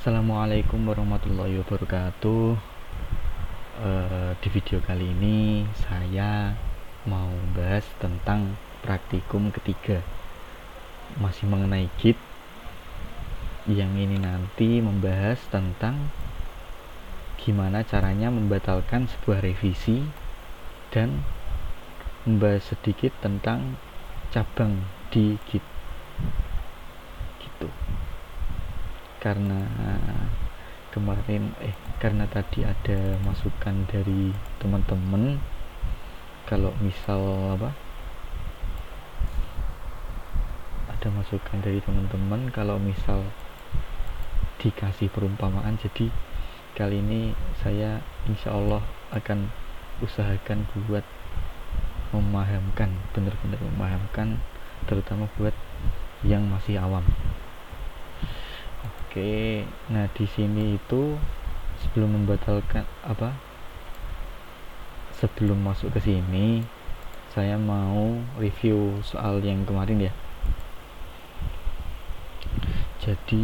Assalamualaikum warahmatullahi wabarakatuh. Di video kali ini saya mau bahas tentang praktikum ketiga, masih mengenai Git. Yang ini nanti membahas tentang gimana caranya membatalkan sebuah revisi dan membahas sedikit tentang cabang di Git gitu. Karena tadi ada masukan dari teman-teman kalau misal dikasih perumpamaan. Jadi kali ini saya insya Allah akan usahakan buat benar-benar memahamkan, terutama buat yang masih awam. Oke, nah di sini itu sebelum masuk ke sini saya mau review soal yang kemarin ya. Jadi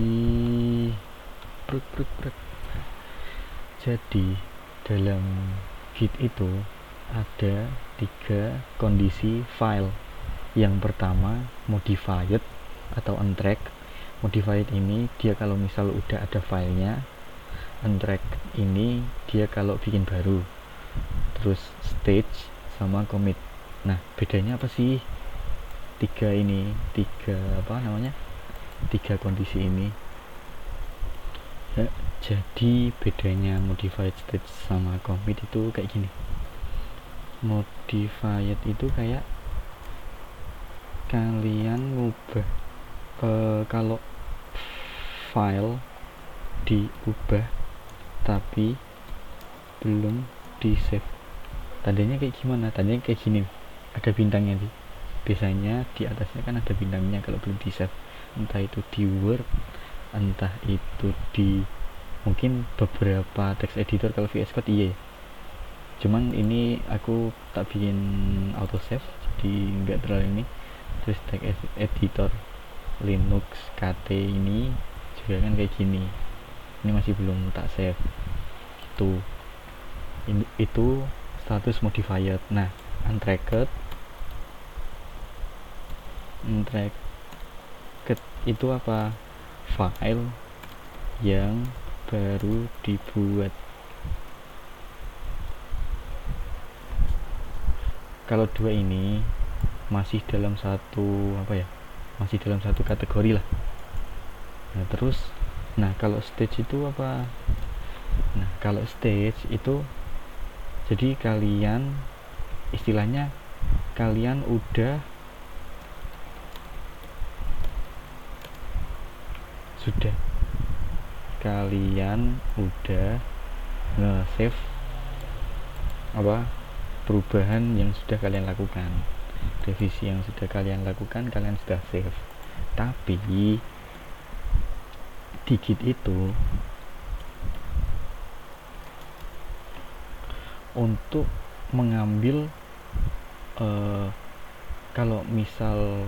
dalam Git itu ada 3 kondisi file. Yang pertama modified atau untracked. Modified ini dia kalau misal udah ada filenya, untracked ini dia kalau bikin baru. Terus stage sama commit. Nah, bedanya apa sih tiga kondisi ini? Jadi bedanya modified, stage sama commit itu kayak gini. Modified itu kayak kalian ngubah kalau file diubah tapi belum di save. Tandanya kayak gimana? Tandanya kayak gini, ada bintangnya nih. Biasanya di atasnya kan ada bintangnya kalau belum di save, entah itu di Word, entah itu di mungkin beberapa text editor. Kalau VS Code iya, cuman ini aku tak bikin auto save jadi nggak terlalu ini. Terus text editor Linux KT ini juga kan kayak gini, ini masih belum tak save gitu. Itu status modified. Nah, untracked itu apa? File yang baru dibuat. Kalau dua ini masih dalam satu kategori lah. Nah, kalau stage itu apa? Nah, kalau stage itu jadi istilahnya kalian udah nge-save perubahan yang sudah kalian lakukan, revisi yang sudah kalian lakukan, kalian sudah save. Tapi di Git itu untuk mengambil kalau misal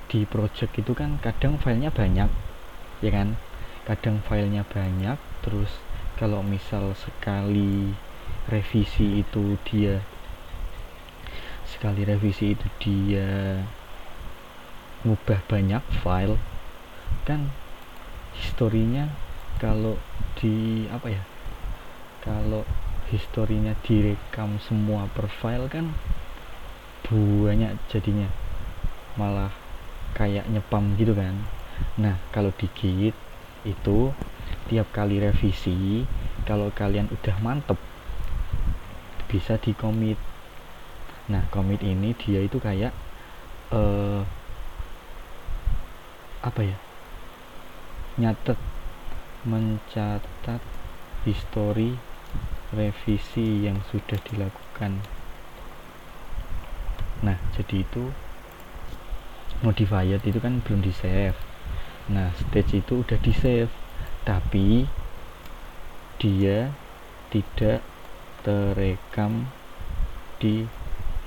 di project itu kan kadang filenya banyak ya kan, terus kalau misal sekali revisi itu dia ngubah banyak file kan, historinya kalau historinya direkam semua per file kan banyak jadinya, malah kayak nyepam gitu kan. Nah, kalau di Git itu tiap kali revisi, kalau kalian udah mantep bisa di commit. Nah, commit ini dia itu kayak mencatat histori revisi yang sudah dilakukan. Nah, jadi itu modified itu kan belum di save. Nah, stage itu udah di save tapi dia tidak terekam di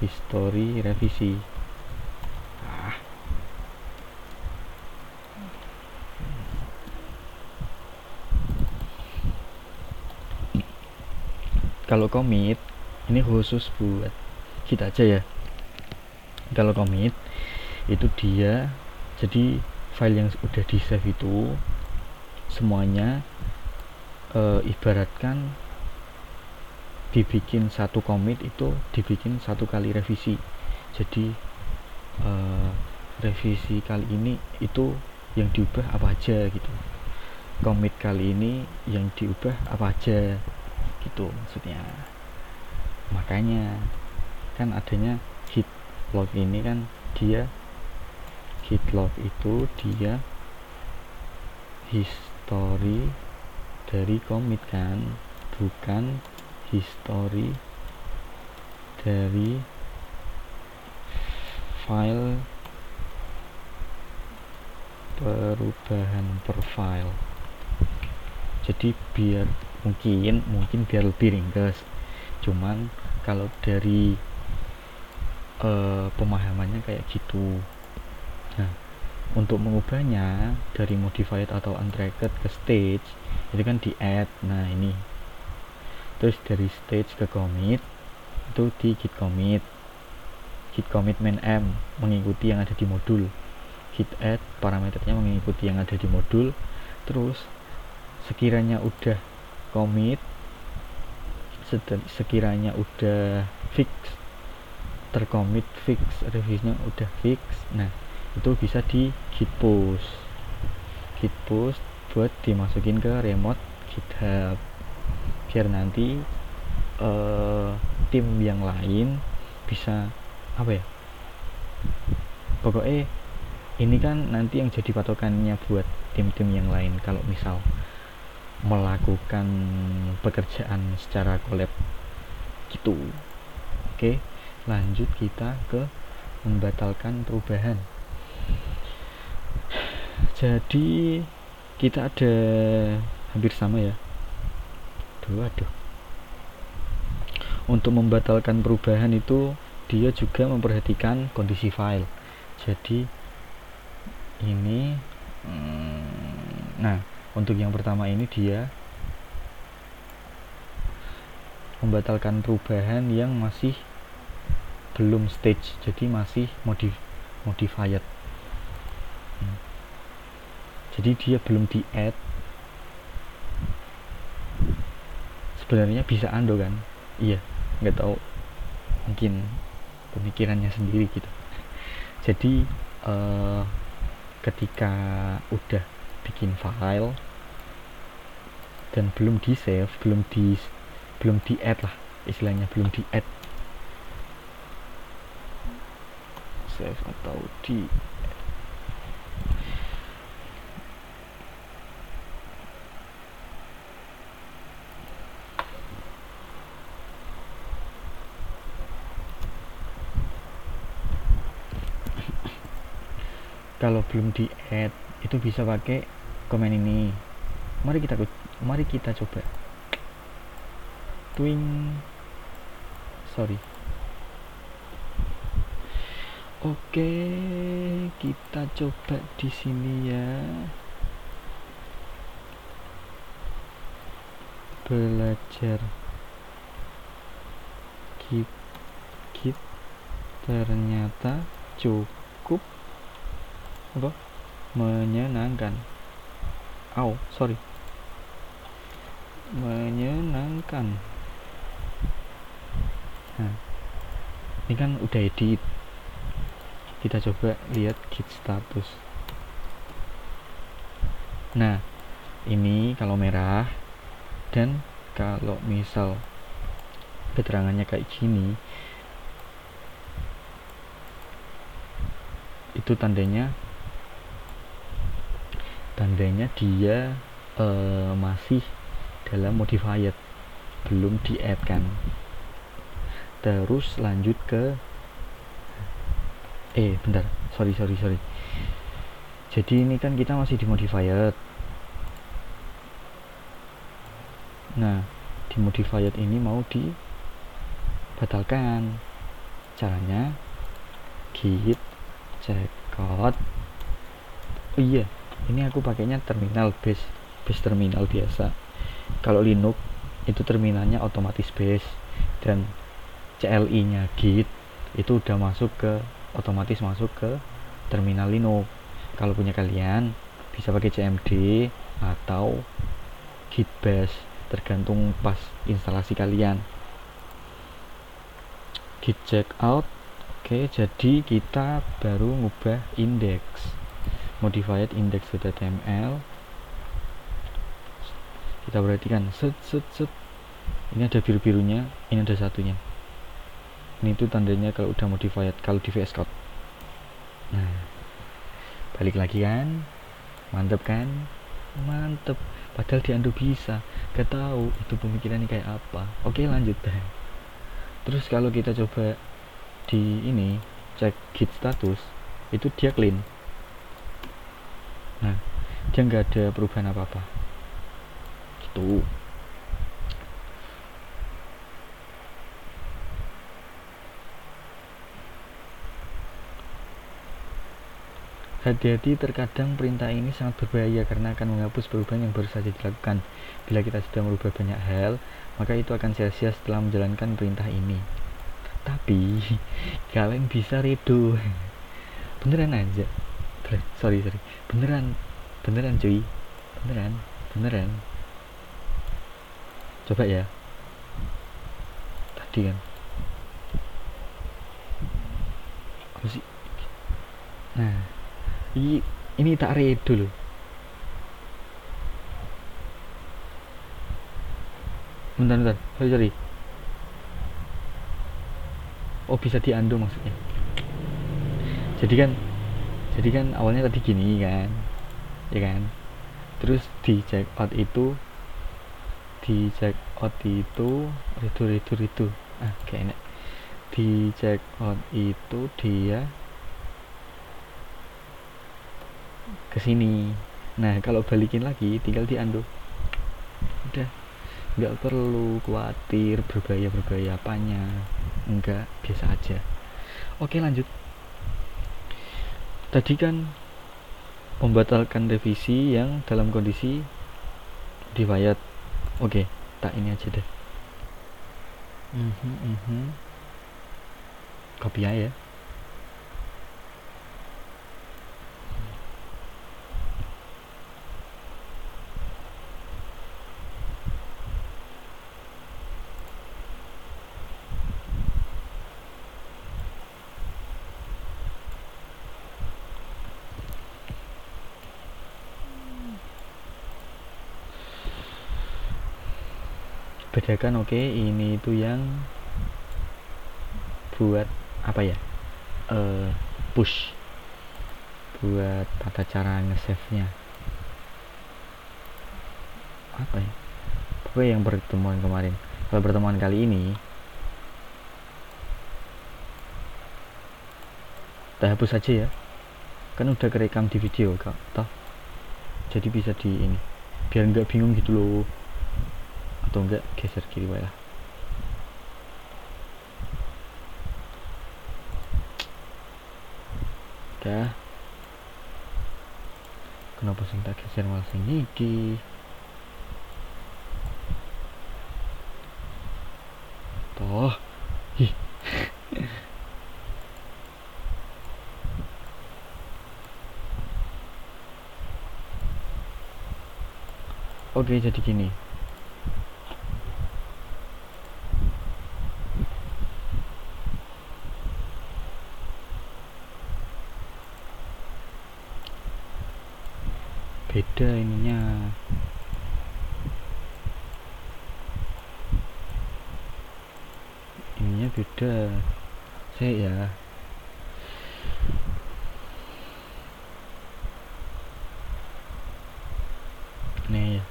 histori revisi. Kalau commit ini khusus buat kita aja ya. Kalau commit itu dia, jadi file yang udah di save itu semuanya ibaratkan dibikin satu commit itu dibikin satu kali revisi. Jadi revisi kali ini itu yang diubah apa aja gitu, commit kali ini yang diubah apa aja gitu maksudnya. Makanya kan adanya git log ini kan, dia git log itu dia history dari commit kan, bukan history dari file perubahan per file. Jadi biar mungkin biar lebih ringkas, cuman kalau dari pemahamannya kayak gitu. Nah, untuk mengubahnya dari modified atau untracked ke stage itu kan di add. Nah ini terus dari stage ke commit itu di git commit main m mengikuti yang ada di modul, git add parameternya mengikuti yang ada di modul. Terus sekiranya udah commit, sekiranya udah fix, tercommit fix, revisinya udah fix, nah itu bisa di git push buat dimasukin ke remote GitHub biar nanti tim yang lain bisa apa ya, pokoknya ini kan nanti yang jadi patokannya buat tim-tim yang lain kalau misal melakukan pekerjaan secara collab gitu. Oke, lanjut kita ke membatalkan perubahan. Jadi kita ada hampir sama ya. Aduh. Untuk membatalkan perubahan itu dia juga memperhatikan kondisi file. Jadi ini nah, untuk yang pertama ini dia membatalkan perubahan yang masih belum stage, jadi masih modified. Jadi dia belum di add. Sebenarnya bisa undo kan? Iya, nggak tahu, mungkin pemikirannya sendiri gitu. Jadi ketika udah bikin file dan belum di save, belum di add lah istilahnya, belum di add, save atau di kalau belum di add itu bisa pakai komen ini. Mari kita coba. Oke, kita coba di sini ya. Belajar git ternyata cukup menyenangkan. Menyenangkan. Nah, ini kan udah edit. Kita coba lihat git status. Nah, ini kalau merah, dan kalau misal keterangannya kayak gini, itu tandanya dia masih dalam modified, belum di add kan. Terus lanjut ke sorry. Jadi ini kan kita masih di modified. Nah, di modified ini mau dibatalkan. Caranya git checkout. Oh ini aku pakainya terminal base terminal biasa. Kalau Linux itu terminalnya otomatis base, dan CLI nya Git itu udah otomatis masuk ke terminal Linux. Kalau punya kalian bisa pakai CMD atau Git bash, tergantung pas instalasi kalian. Git checkout. Oke, jadi kita baru ngubah index, modified index.html. Kita perhatikan set. Ini ada biru-birunya, ini ada satunya. Ini tuh tandanya kalau udah modified, kalau di VS Code. Nah, balik lagi kan, mantep kan, mantep. Padahal di undo bisa, gak tahu itu pemikirannya kayak apa. Oke, lanjut deh. Terus kalau kita coba di ini cek git status, itu dia clean. Nah, dia nggak ada perubahan apa-apa gitu. Hati-hati, terkadang perintah ini sangat berbahaya karena akan menghapus perubahan yang baru saja dilakukan. Bila kita sudah merubah banyak hal, maka itu akan sia-sia setelah menjalankan perintah ini. Tapi kalian bisa redo. Beneran aja. Sorry. Beneran cuy. Beneran. Coba ya. Tadi kan. Apa sih? Nah, ini tak redo loh. Bentar. Sorry. Oh, bisa diundo maksudnya. Jadi kan awalnya tadi gini kan, ya kan. Terus di check out itu redo. Kayak enak. Di check out itu dia kesini. Nah, kalau balikin lagi tinggal diundo. Udah, nggak perlu khawatir berbahaya apanya. Enggak, biasa aja. Oke, lanjut. Tadi kan membatalkan revisi yang dalam kondisi modified. Oke, tak ini aja deh. Copy aja ya. Bedakan. Oke, ini itu yang buat apa ya, push, buat tata cara nge-save nya apa ya, pokoknya yang pertemuan kemarin. Kalau pertemuan kali ini kita hapus aja ya, kan udah kerekam di video kak toh, jadi bisa di ini biar nggak bingung gitu loh. Atau enggak geser kiri lah. Udah, kenapa sih tak geser malah sing iki toh. Oke, jadi gini. Beda ininya. Ininya beda. Saya ya. Nih ya.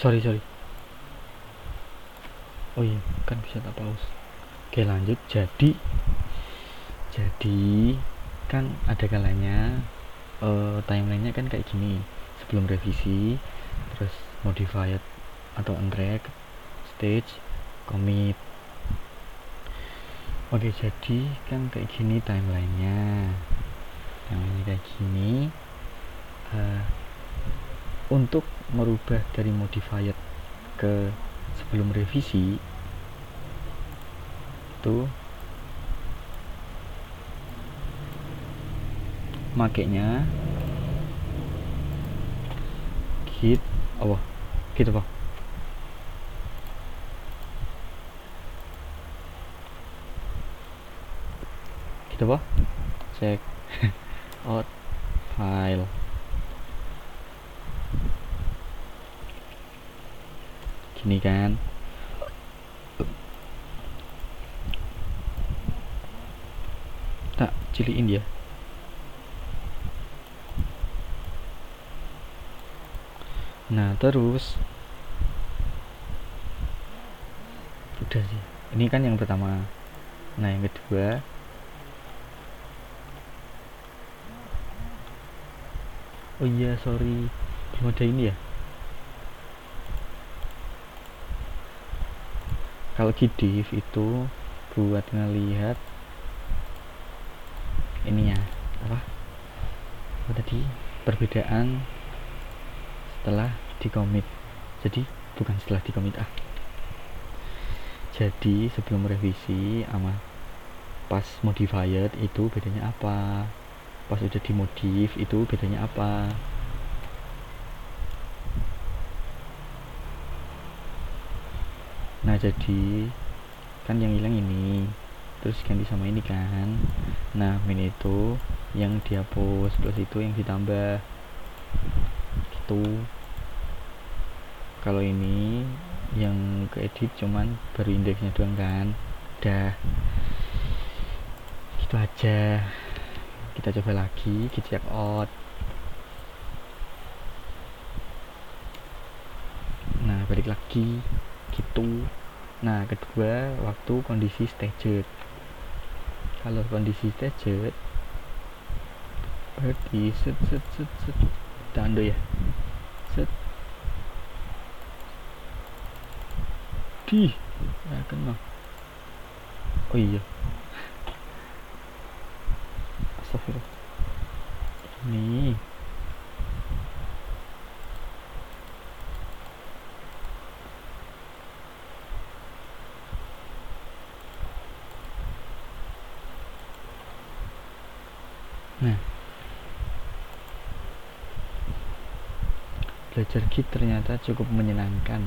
sorry. Oh iya, kan bisa tak pause. Oke, lanjut. Jadi kan ada kalanya timelinenya kan kayak gini. Sebelum revisi, terus modified atau untrack, stage, commit. Oke, jadi kan kayak gini timelinenya kayak gini. Untuk merubah dari modified ke sebelum revisi itu makanya git apa check out file gini kan. Tak ciliin dia. Nah terus udah sih, ini kan yang pertama. Nah yang kedua, oh iya sorry, belum ada ini ya. Kalau gdiff itu buat ngelihat ininya apa tadi, perbedaan setelah di commit. Jadi bukan setelah di commit jadi sebelum revisi sama pas modified itu bedanya apa, pas udah dimodif itu bedanya apa. Nah jadi kan yang hilang ini terus ganti sama ini kan. Nah min itu yang dihapus, plus itu yang ditambah gitu. Kalau ini yang keedit cuman baru indeksnya doang kan. Udah gitu aja. Kita coba lagi, kita check out. Nah balik lagi gitu. Nah kedua, waktu kondisi staged. Kalau kondisi staged berarti set tanda ya, set di ya kena. Oh iya, astagfirullah. Ini nah belajar Git ternyata cukup menyenangkan.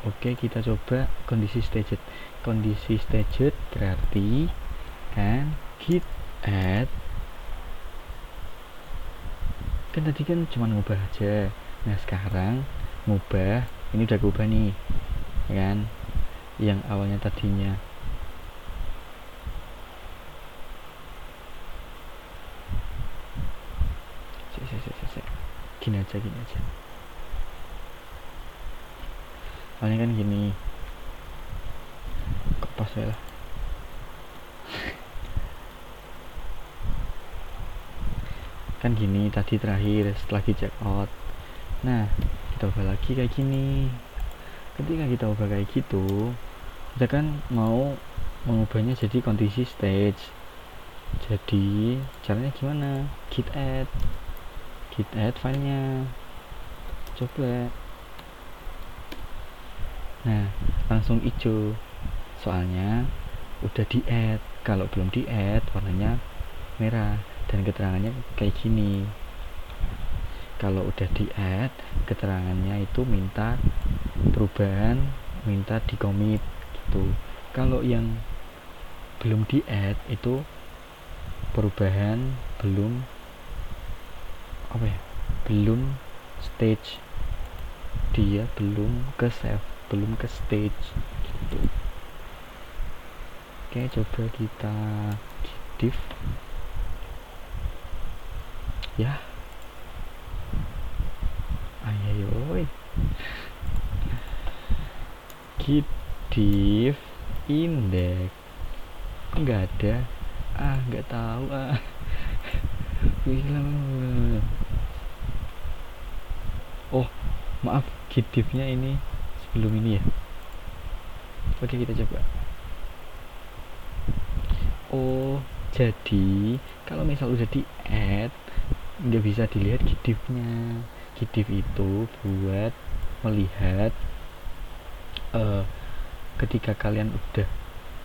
Oke, kita coba kondisi staged. Kondisi staged berarti kan git add, kan tadi kan cuma ngubah aja. Nah sekarang ngubah, ini udah ngubah nih ya kan, yang awalnya tadinya gini aja awalnya kan gini, kok pas ya lah. Kan gini tadi terakhir setelah di check out. Nah kita ubah lagi kayak gini. Ketika kita ubah kayak gitu, kita kan mau mengubahnya jadi kondisi stage. Jadi caranya gimana? Git add filenya, coba. Nah langsung hijau soalnya udah di add. Kalau belum di add warnanya merah dan keterangannya kayak gini. Kalau udah di add, keterangannya itu minta perubahan, minta di commit gitu. Kalau yang belum di add itu perubahan belum belum stage, dia belum ke save, belum ke stage gitu. Oke, coba kita div ya. Ayo git div index nggak ada, nggak tahu oh maaf, git div-nya ini sebelum ini ya. Oke, kita coba. Oh, jadi kalau misal udah di add nggak bisa dilihat git div-nya. Git div itu buat melihat ketika kalian udah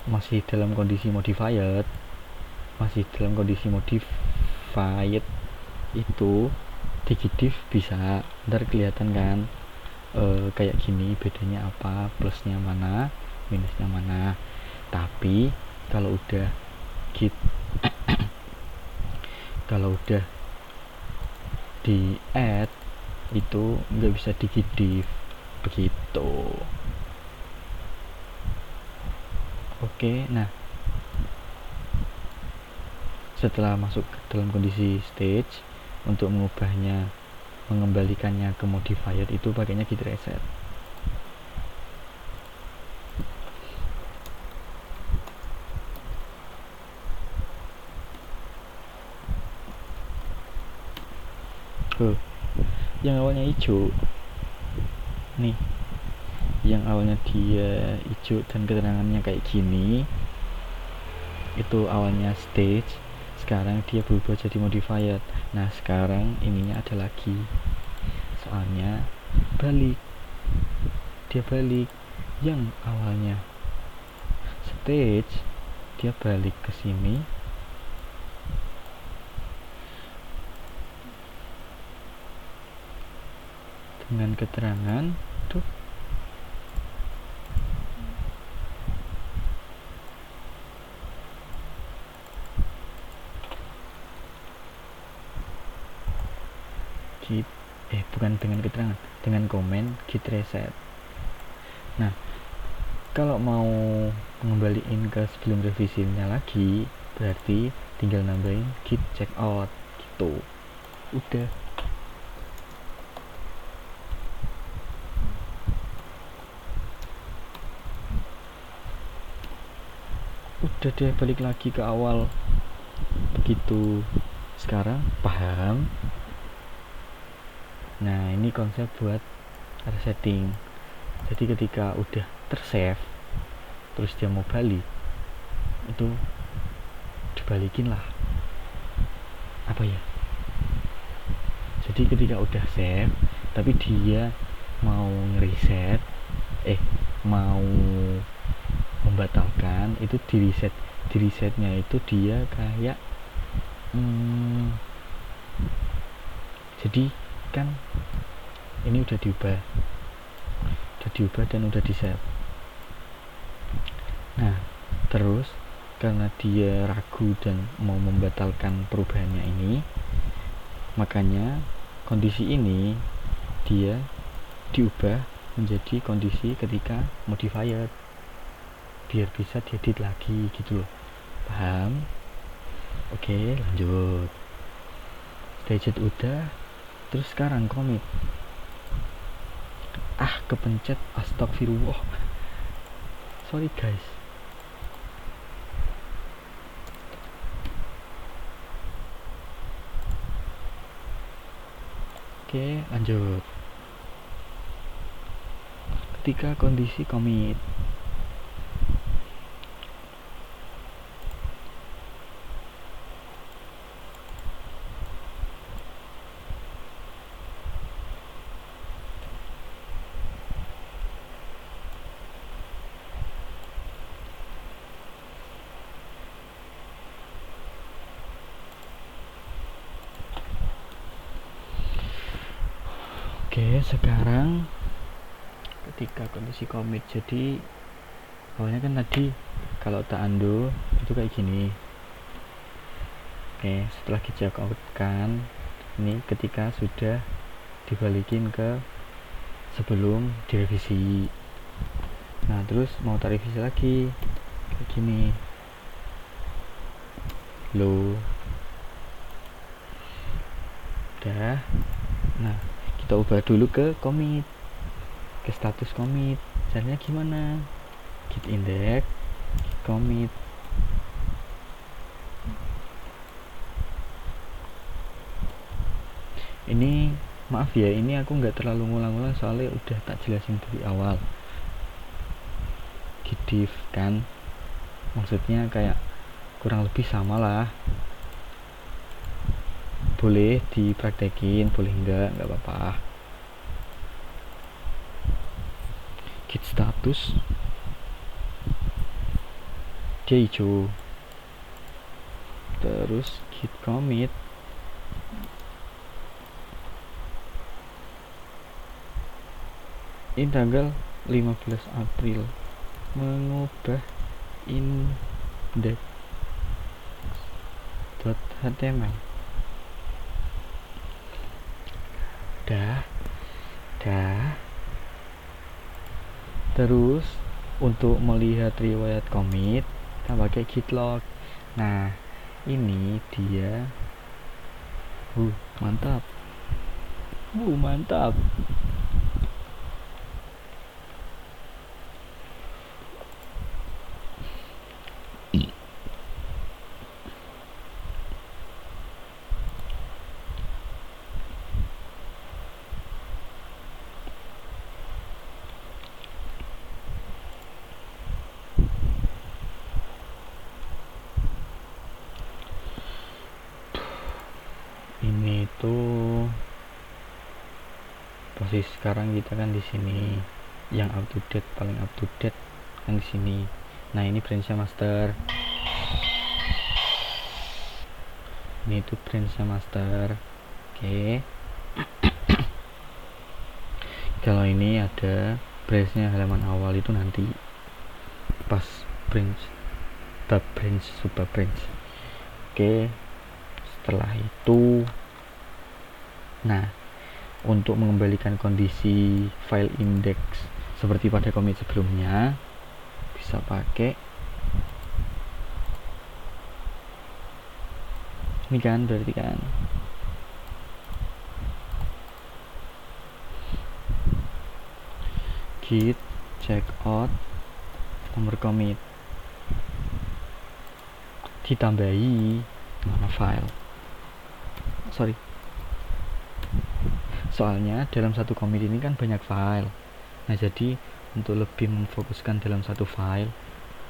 masih dalam kondisi modified itu di git div bisa ntar kelihatan kan kayak gini, bedanya apa, plusnya mana, minusnya mana. Tapi kalau udah kalau udah di add itu nggak bisa di git div begitu. Oke, nah setelah masuk ke dalam kondisi stage, untuk mengembalikannya ke modified itu pakainya git reset. Yang awalnya hijau nih, yang awalnya dia hijau dan keterangannya kayak gini, itu awalnya stage, sekarang dia berubah jadi modified. Nah sekarang ininya ada lagi, soalnya dia balik yang awalnya stage, dia balik ke sini dengan keterangan tuh git bukan dengan keterangan, dengan komen git reset. Nah kalau mau ngembaliin ke sebelum revisinya lagi, berarti tinggal nambahin git checkout gitu. Udah deh, balik lagi ke awal begitu. Sekarang paham? Nah ini konsep buat resetting. Jadi ketika udah tersave terus dia mau balik, itu dibalikin lah, apa ya, jadi ketika udah save tapi dia mau reset mau membatalkan, itu di resetnya itu dia kayak jadi kan ini udah diubah dan udah di save. Nah terus karena dia ragu dan mau membatalkan perubahannya ini, makanya kondisi ini dia diubah menjadi kondisi ketika modified biar bisa diedit lagi gitu loh. Paham? Oke, lanjut. Staged udah, terus sekarang commit. Kepencet, astagfirullah, sorry guys. Oke, lanjut. Ketika kondisi commit, sekarang ketika kondisi commit, jadi awalnya kan tadi kalau tak undo itu kayak gini. Setelah di check out kan, ini ketika sudah dibalikin ke sebelum direvisi. Nah terus mau tak revisi lagi kayak gini loh, udah. Nah kita ubah dulu ke commit. ke status commit. Caranya gimana? Git index, git commit. Ini maaf ya, ini aku nggak terlalu ngulang-ngulang soalnya udah tak jelasin dari awal. Git diff kan, maksudnya kayak kurang lebih sama lah. Boleh dipraktekin, boleh nggak apa-apa. Git status dia hijau, terus git commit ini tanggal 15 April mengubah index.html. dah. Terus untuk melihat riwayat commit kita pakai git log. Nah ini dia mantap. Ini tuh posisi sekarang kita kan di sini, yang up to date paling up to date kan di sini. Nah ini branchnya master, ini tuh branchnya master. Oke. Kalau ini ada branchnya halaman awal itu nanti pas branch, bab branch, subbab branch. Oke. Setelah itu, nah untuk mengembalikan kondisi file index seperti pada commit sebelumnya bisa pakai ini kan, berarti kan git checkout nomor commit ditambahi nama file. Soalnya dalam satu commit ini kan banyak file. Nah jadi untuk lebih memfokuskan dalam satu file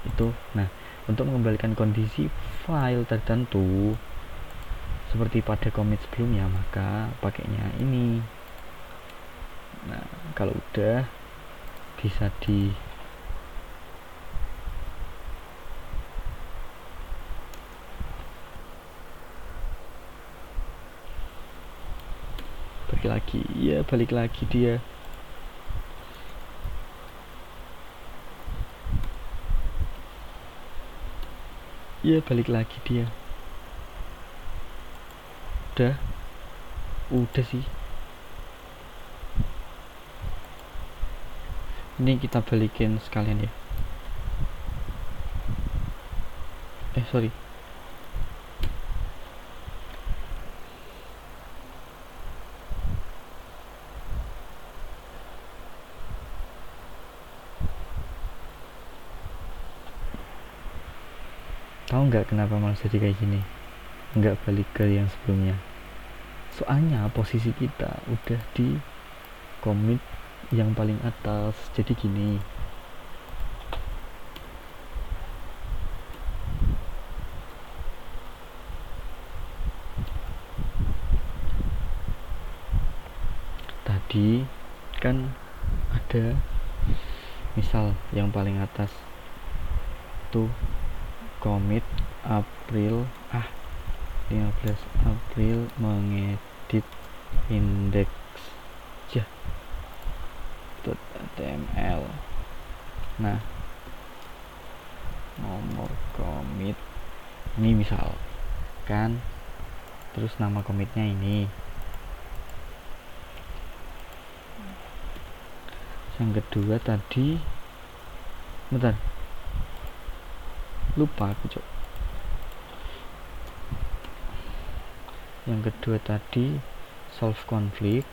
itu, nah untuk mengembalikan kondisi file tertentu seperti pada commit sebelumnya maka pakainya ini. Nah kalau udah bisa di balik lagi dia. Udah sih. Ini kita balikin sekalian ya. Sorry. Tahu nggak kenapa malah jadi kayak gini? Nggak balik ke yang sebelumnya. Soalnya posisi kita udah di commit yang paling atas. Jadi gini. Tadi kan ada misal yang paling atas tuh commit April 15 April mengedit index .html. Nah nomor commit ini misal kan, terus nama commitnya ini. Yang kedua tadi, bentar, lupa aku cok. Yang kedua tadi solve conflict,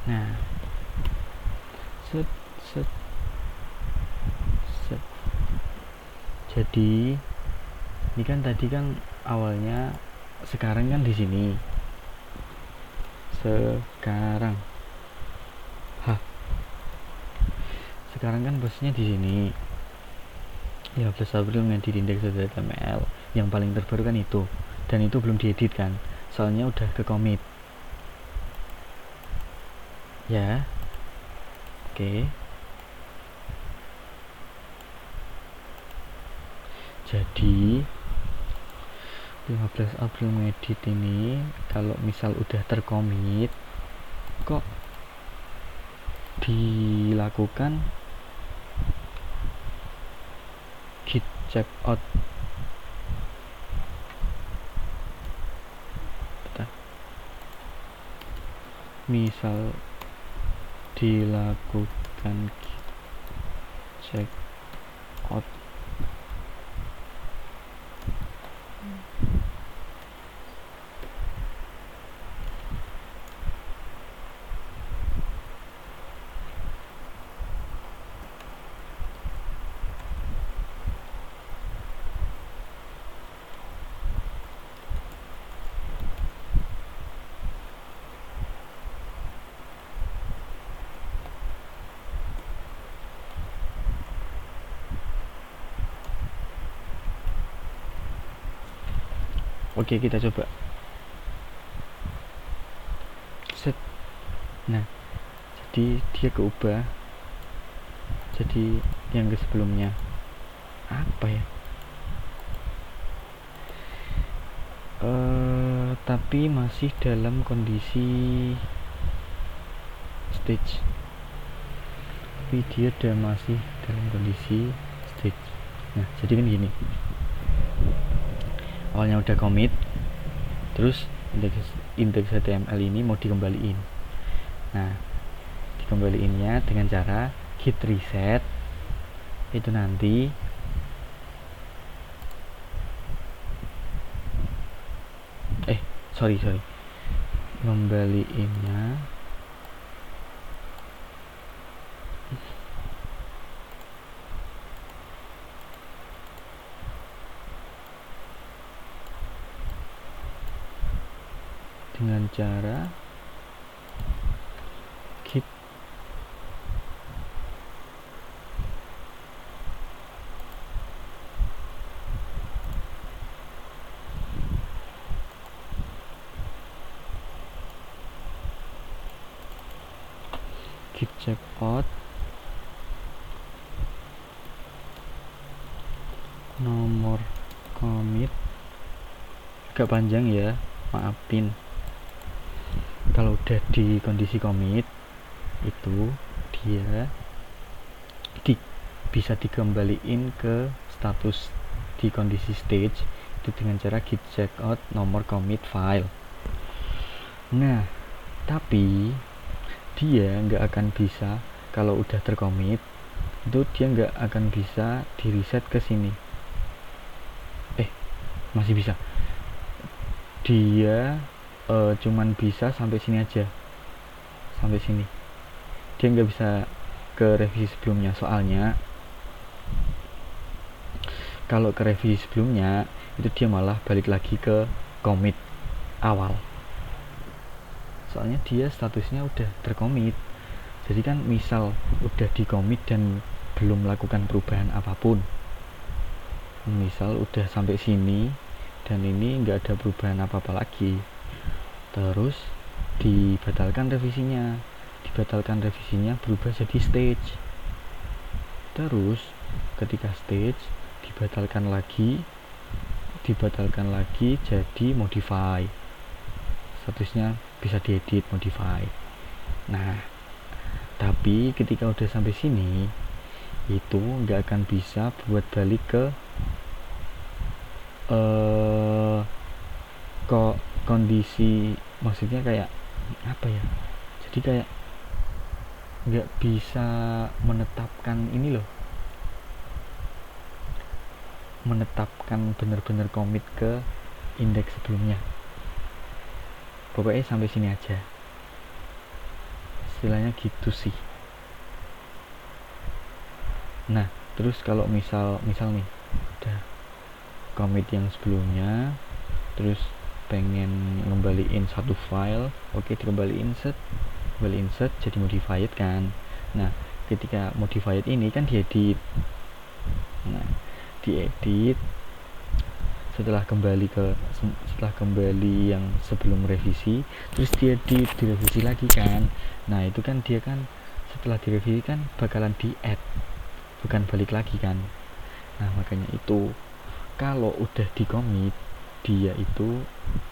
Nah, set set set. Jadi ini kan tadi kan awalnya sekarang kan di sini. Sekarang. Sekarang kan posisinya di sini. 15 April ngedit index.html. Yang paling terbaru kan itu. Dan itu belum diedit kan. Soalnya udah ke commit. Ya. Oke. Jadi 15 April ngedit ini kalau misal udah terkomit kok dilakukan git checkout. Misal dilakukan git checkout Oke, kita coba. Set. Nah, jadi dia keubah jadi yang ke sebelumnya. Apa ya? Tapi masih dalam kondisi stage. Tapi dia udah masih dalam kondisi stage. Nah, jadi kan gini. Awalnya udah commit, terus index HTML ini mau dikembaliin. Nah, dikembaliinnya dengan cara git reset. Itu nanti sorry kembaliinnya dengan cara git checkout nomor commit. Agak panjang ya, maafin. Kalau udah di kondisi commit itu dia bisa dikembaliin ke status di kondisi stage itu dengan cara git checkout nomor commit file. Nah, tapi dia nggak akan bisa, kalau udah tercommit itu dia nggak akan bisa di reset ke sini. Masih bisa. Dia cuman bisa sampai sini aja, sampai sini. Dia nggak bisa ke revisi sebelumnya. Soalnya kalau ke revisi sebelumnya itu dia malah balik lagi ke commit awal. Soalnya dia statusnya udah tercommit. Jadi kan misal udah di commit dan belum melakukan perubahan apapun, misal udah sampai sini dan ini nggak ada perubahan apa-apa lagi, terus dibatalkan revisinya berubah jadi stage. Terus ketika stage dibatalkan lagi jadi modify, statusnya bisa diedit, modify. Nah, tapi ketika udah sampai sini itu nggak akan bisa buat balik ke kondisi, maksudnya kayak apa ya, jadi kayak nggak bisa menetapkan ini loh, menetapkan bener-bener komit ke indeks sebelumnya. Pokoknya sampai sini aja, istilahnya gitu sih. Nah terus kalau misal nih udah commit yang sebelumnya, terus pengen ngembaliin satu file, oke, dikembaliin set jadi modified kan. Nah ketika modified ini kan diedit, nah diedit setelah kembali yang sebelum revisi, terus direvisi lagi kan. Nah itu kan dia kan setelah direvisi kan bakalan di add, bukan balik lagi kan. Nah makanya itu kalau udah di commit, dia itu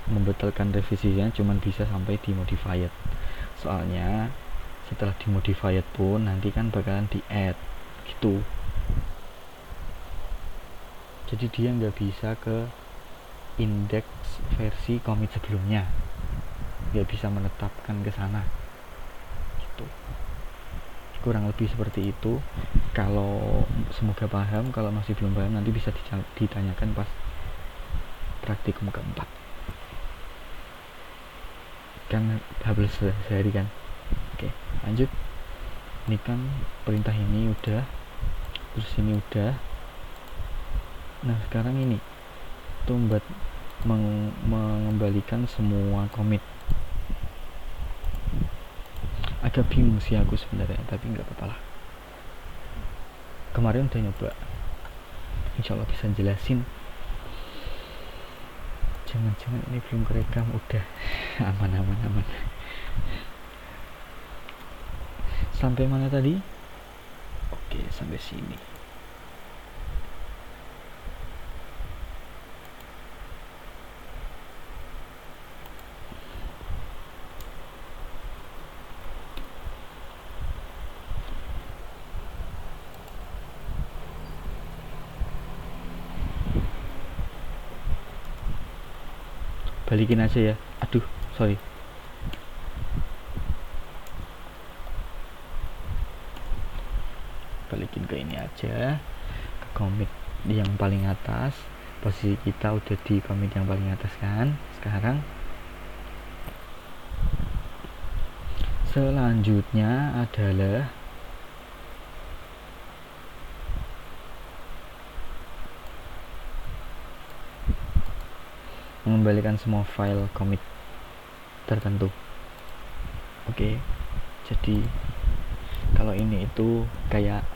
membatalkan revisinya cuman bisa sampai di modified. Soalnya setelah di modified pun nanti kan bakalan di add gitu. Jadi dia nggak bisa ke indeks versi commit sebelumnya, nggak bisa menetapkan ke sana gitu. Kurang lebih seperti itu. Kalau semoga paham, kalau masih belum paham nanti bisa ditanyakan pas praktikum keempat kan, habis sehari kan. Oke lanjut. Ini kan perintah ini udah, terus ini udah. Nah sekarang ini tuh mengembalikan semua commit. Agak bingung sih aku sebenarnya, tapi nggak apa-apa lah. Kemarin udah nyoba, insyaallah bisa jelasin. Jangan-jangan ini belum kerekam, udah aman. Sampai mana tadi? Oke, sampai sini. Balikin aja ya. Aduh, sorry. Balikin ke ini aja, ke commit yang paling atas. Posisi kita udah di commit yang paling atas kan. Sekarang selanjutnya adalah mengembalikan semua file commit tertentu. Oke, jadi kalau ini itu kayak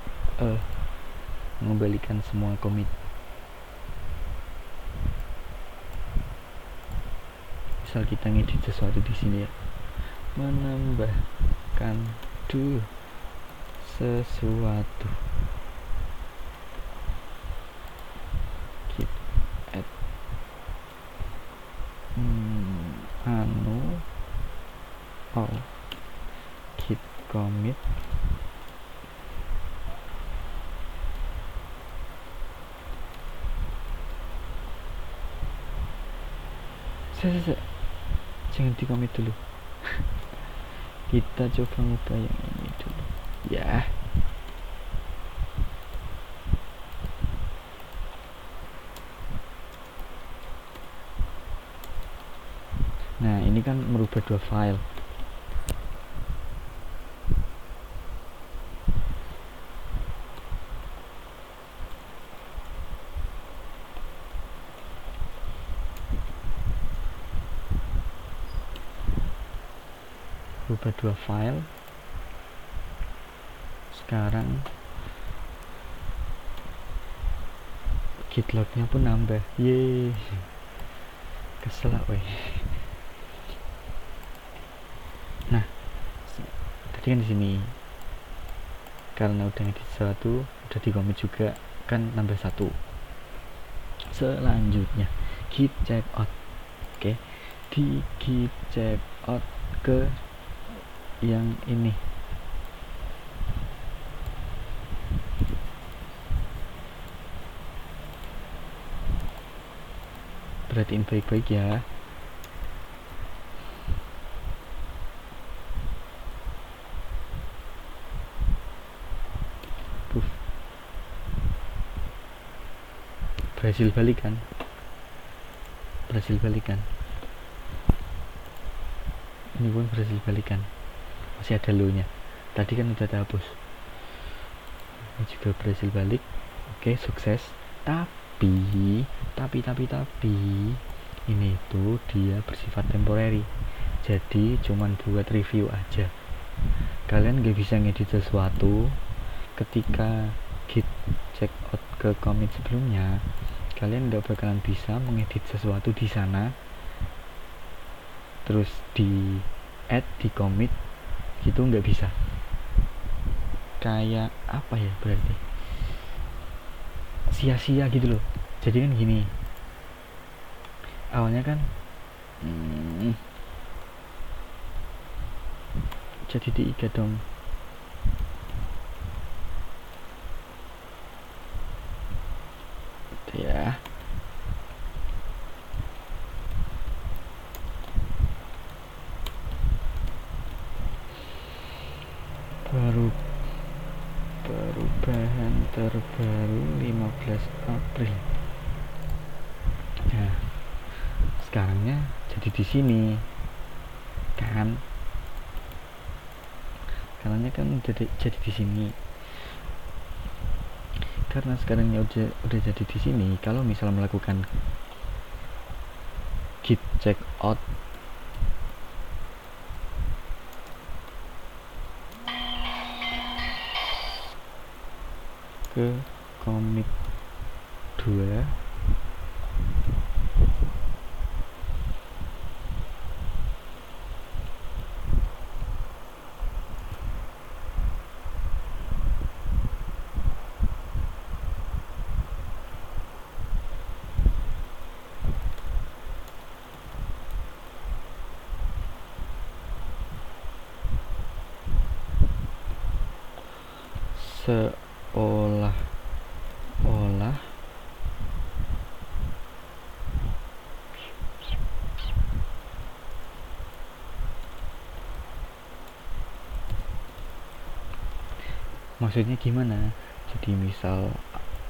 mengembalikan semua commit. Misal kita ngedit sesuatu di sini ya, menambahkan sesuatu, git add git commit jangan di commit dulu. Kita coba ngubah yang ini dulu ya. Nah ini kan merubah dua file. Merubah dua file. Sekarang git lognya pun nambah. Yeay, kesel lah weh. Nah tadi kan di sini karena udah ngedit sesuatu, udah di commit juga kan, nambah satu. Selanjutnya git checkout. Oke, di git checkout ke yang ini. Perhatiin baik-baik ya. Berhasil balikan. Ini pun berhasil balikan. masih ada low nya. Tadi kan udah terhapus. Ini juga berhasil balik. Oke, sukses. Tapi ini itu dia bersifat temporary, jadi cuman buat review aja. Kalian gak bisa ngedit sesuatu. Ketika git checkout ke commit sebelumnya, kalian gak bakalan bisa mengedit sesuatu di sana terus di add di commit gitu, nggak bisa. Kayak apa ya, berarti sia-sia gitu loh. Jadi kan gini, awalnya kan jadi diikat dong. Ya, perubahan terbaru 15 April. Nah, sekarangnya jadi di sini kan, karena kan jadi di sini. Karena sekarangnya udah jadi di sini, kalau misal melakukan git checkout ke commit 2, seolah-olah maksudnya gimana. Jadi misal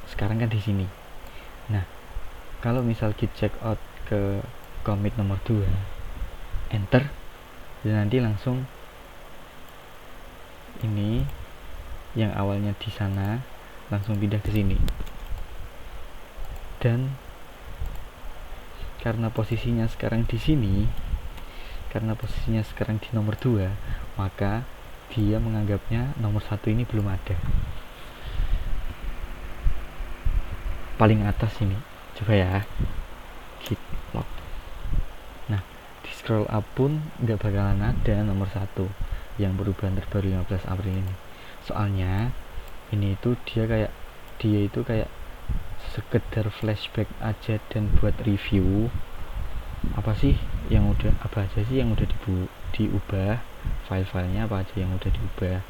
sekarang kan di sini. Nah, kalau misal git checkout ke commit nomor 2, enter, dan nanti langsung ini yang awalnya di sana langsung pindah ke sini. Dan karena posisinya sekarang di sini, karena posisinya sekarang di nomor 2, maka dia menganggapnya nomor 1 ini belum ada. Paling atas ini, coba ya, git log. Nah, di scroll up pun nggak bakalan ada nomor 1 yang perubahan terbaru 15 April ini. Soalnya ini itu dia itu kayak sekedar flashback aja dan buat review apa aja sih yang udah diubah, file-filenya apa aja yang udah diubah.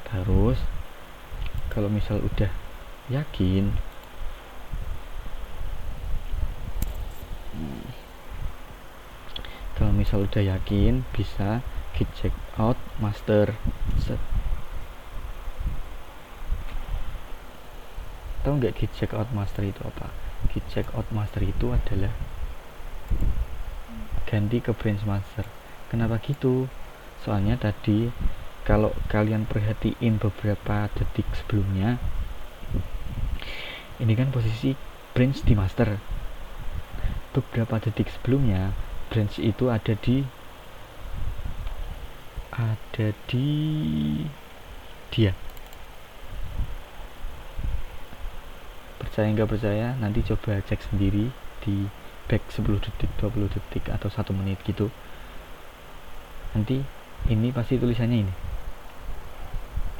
Terus kalau misal udah yakin, bisa git checkout master. Tahu nggak git checkout master itu apa? Git checkout master itu adalah ganti ke branch master. Kenapa gitu? Soalnya tadi kalau kalian perhatiin beberapa detik sebelumnya, ini kan posisi branch di master. Beberapa detik sebelumnya branch itu ada di dia. Percaya nggak percaya, nanti coba cek sendiri di back 10 detik, 20 detik, atau 1 menit gitu. Nanti ini pasti tulisannya ini.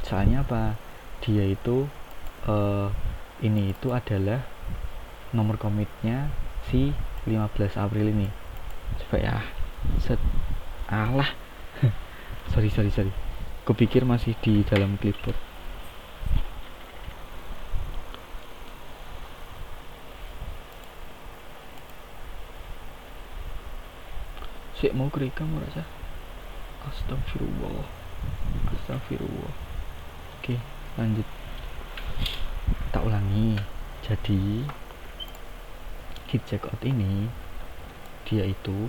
Soalnya apa? Dia itu ini itu adalah nomor komitnya si 15 April ini. Coba ya. sorry. Kupikir masih di dalam clipboard. Sik mau kerekam merasa. Astagfirullah. Oke, lanjut. Tak ulangi. Jadi git checkout ini dia itu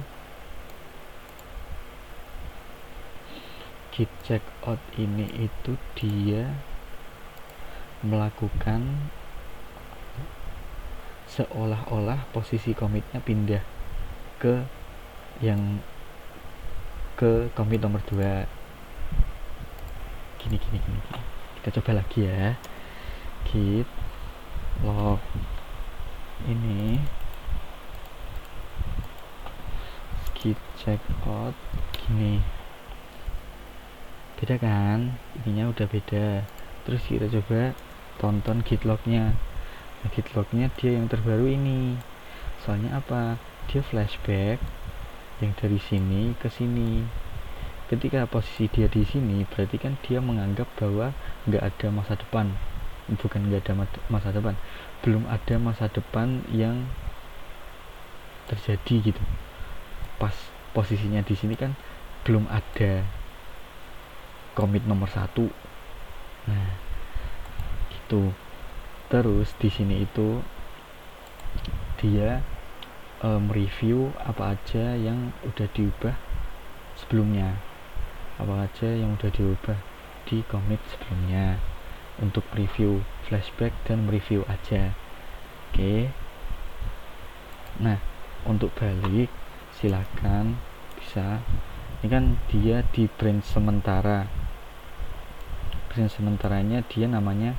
git checkout ini itu dia melakukan seolah-olah posisi commitnya pindah ke yang ke commit nomor 2. Gini. Kita coba lagi ya. Git log ini git checkout gini. Beda kan? Ininya udah beda. Terus kita coba tonton git lognya. Nah, git lognya dia yang terbaru ini. Soalnya apa? Dia flashback yang dari sini ke sini. Ketika posisi dia di sini, berarti kan dia menganggap bahwa nggak ada masa depan. Bukan nggak ada masa depan, belum ada masa depan yang terjadi gitu. Pas posisinya di sini kan belum ada commit nomor 1. Nah, gitu. Terus di sini itu dia mereview apa aja yang udah diubah sebelumnya, apa aja yang udah diubah di commit sebelumnya, untuk review flashback dan mereview aja. Oke. Nah, untuk balik silakan bisa. Ini kan dia di branch sementara. Branch sementaranya dia namanya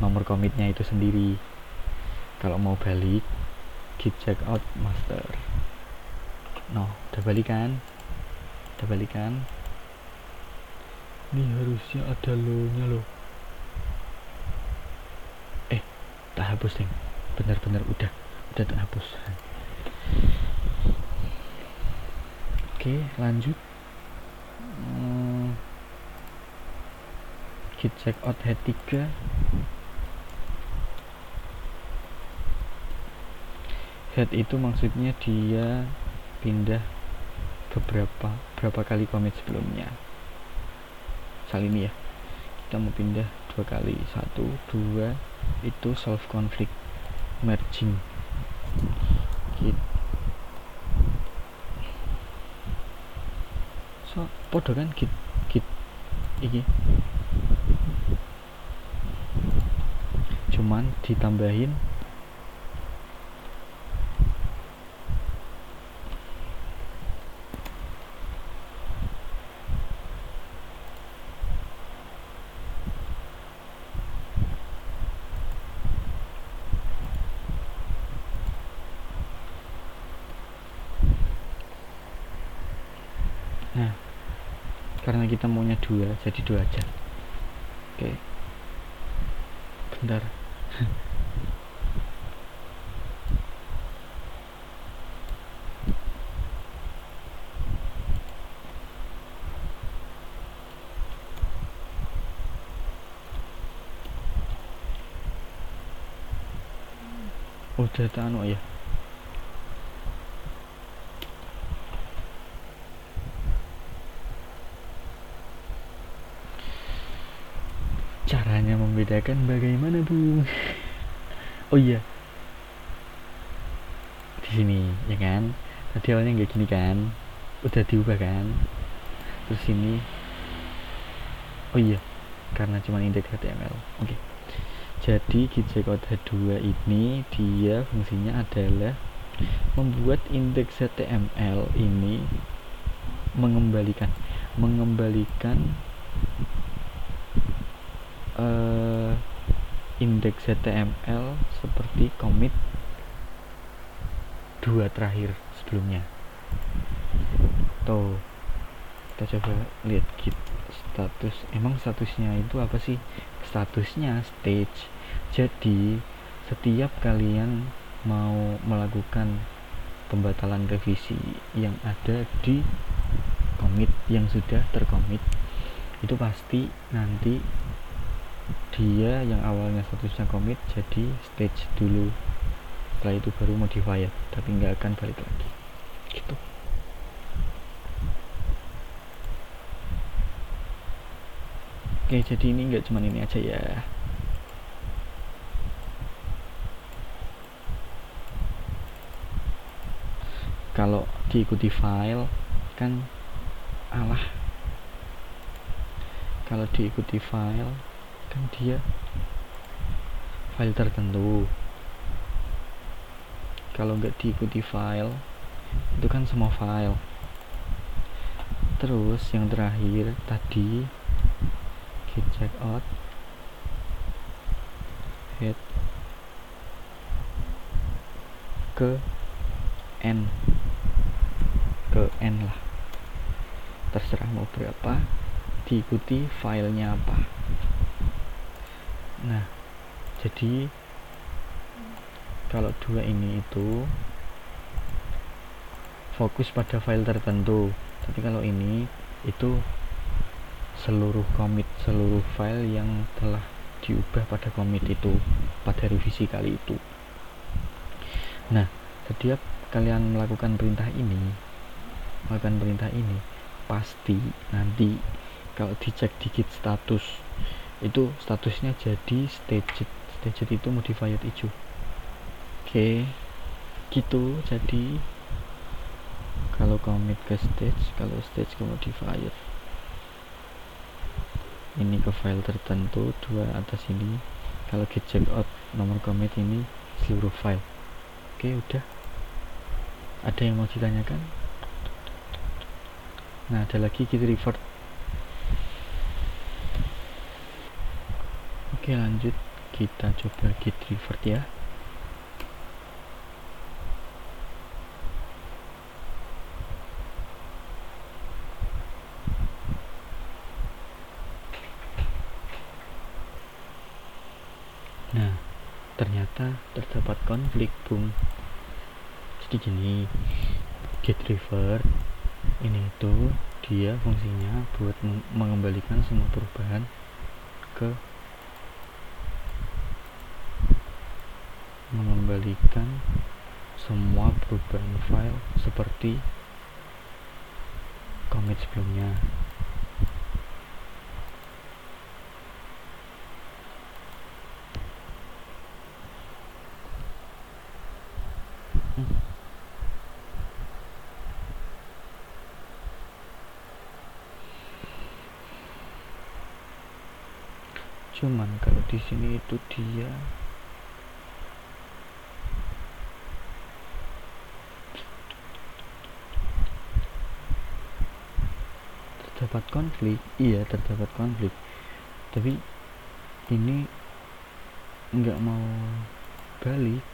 nomor commitnya itu sendiri. Kalau mau balik git checkout master. No, udah balik kan? Ini harusnya ada lo-nya loh. Tak hapus deh. Bener-bener udah tak hapus. Oke, lanjut. Git checkout head 3. Head itu maksudnya dia pindah berapa kali commit sebelumnya. Misal ini ya, kita mau pindah 2 kali. 1, 2 itu solve conflict merging. Git so podo kan git iki cuman ditambahin nah karena kita maunya 2 jadi 2 aja. Oke. Bentar. Udah tak anu ya. Caranya membedakan bagaimana, Bung? Oh iya, di sini ya kan, tadi awalnya nggak gini kan, udah diubah kan. Terus ini, oh iya, karena cuma indeks HTML. Oke. Jadi git checkout head 2 ini dia fungsinya adalah membuat indeks HTML ini mengembalikan indeks HTML seperti commit 2 terakhir sebelumnya. Tuh, kita coba lihat git status. Emang statusnya itu apa sih? Statusnya stage. Jadi setiap kalian mau melakukan pembatalan revisi yang ada di commit yang sudah tercommit, itu pasti nanti dia yang awalnya statusnya commit jadi stage dulu, setelah itu baru modified, tapi nggak akan balik lagi gitu. Oke, jadi ini nggak cuma ini aja ya. Kalau diikuti file kan alah Kalau diikuti file kan dia file tertentu, kalau nggak diikuti file itu kan semua file. Terus yang terakhir tadi git checkout head ke n lah, terserah mau berapa, diikuti filenya apa. Nah, jadi kalau dua ini itu fokus pada file tertentu, tapi kalau ini itu seluruh commit, seluruh file yang telah diubah pada commit itu, pada revisi kali itu. Nah, setiap kalian melakukan perintah ini, pasti nanti kalau dicek di git status itu statusnya jadi staged itu modified hijau. Oke, gitu. Jadi kalau commit ke stage, kalau stage ke modified, ini ke file tertentu, dua atas ini. Kalau git checkout nomor commit ini seluruh file. Oke, udah. Ada yang mau ditanyakan? Nah, ada lagi git revert. Oke, lanjut kita coba git revert ya. Nah, ternyata terdapat konflik, Bung. Jadi gini, git revert ini itu dia fungsinya buat mengembalikan semua perubahan ke file seperti commit sebelumnya. Cuman kalau di sini itu dia terdapat konflik. Iya, terdapat konflik. Tapi ini nggak mau balik.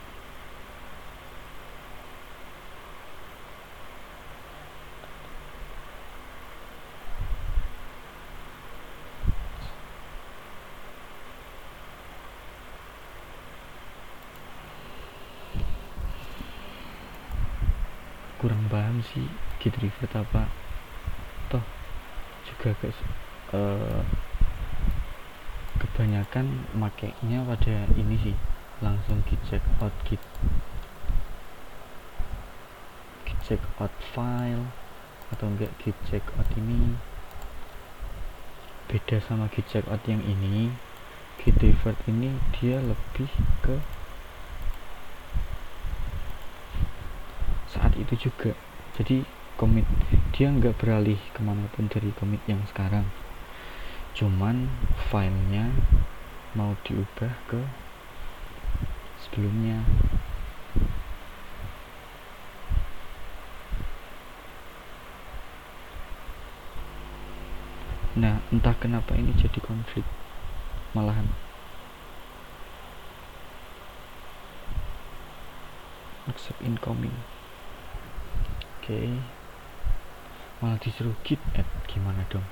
Kurang paham sih git revert apa, toh juga kebanyakan makainya pada ini sih, langsung git checkout file, atau enggak git checkout ini. Beda sama git checkout yang ini, git revert ini dia lebih ke saat itu juga. Jadi commit dia nggak beralih kemanapun dari commit yang sekarang, cuman filenya mau diubah ke sebelumnya. Nah, entah kenapa ini jadi konflik malahan. Accept incoming. Oke. Malah disuruh git add, gimana dong?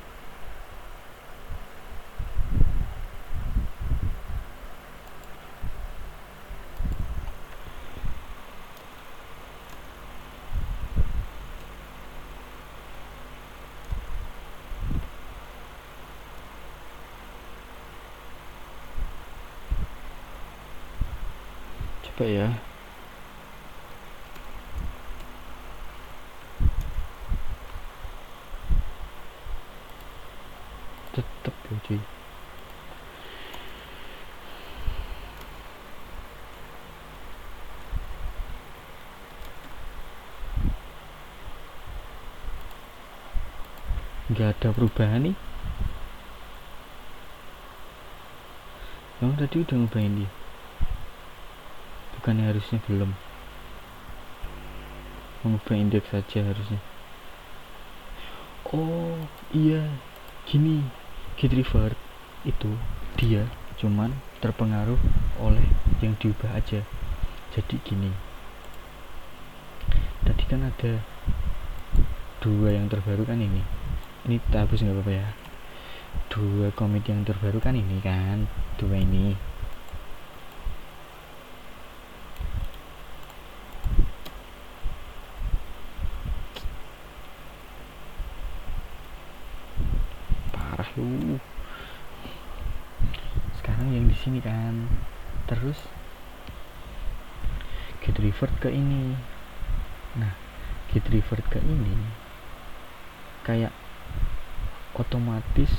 Coba ya. Tetep ya cuy. Nggak ada perubahan nih. Kamu tadi udah nyobain dia, bukannya harusnya belum? Mengubah indeks saja harusnya. Oh iya, gini, git revert itu dia cuman terpengaruh oleh yang diubah aja. Jadi gini, tadi kan ada 2 yang terbaru kan, ini kita hapus nggak apa-apa ya. 2 commit yang terbaru kan ini kan, 2 ini. Parah lu. Sekarang yang di sini kan, terus git revert ke ini. Nah, git revert ke ini kayak otomatis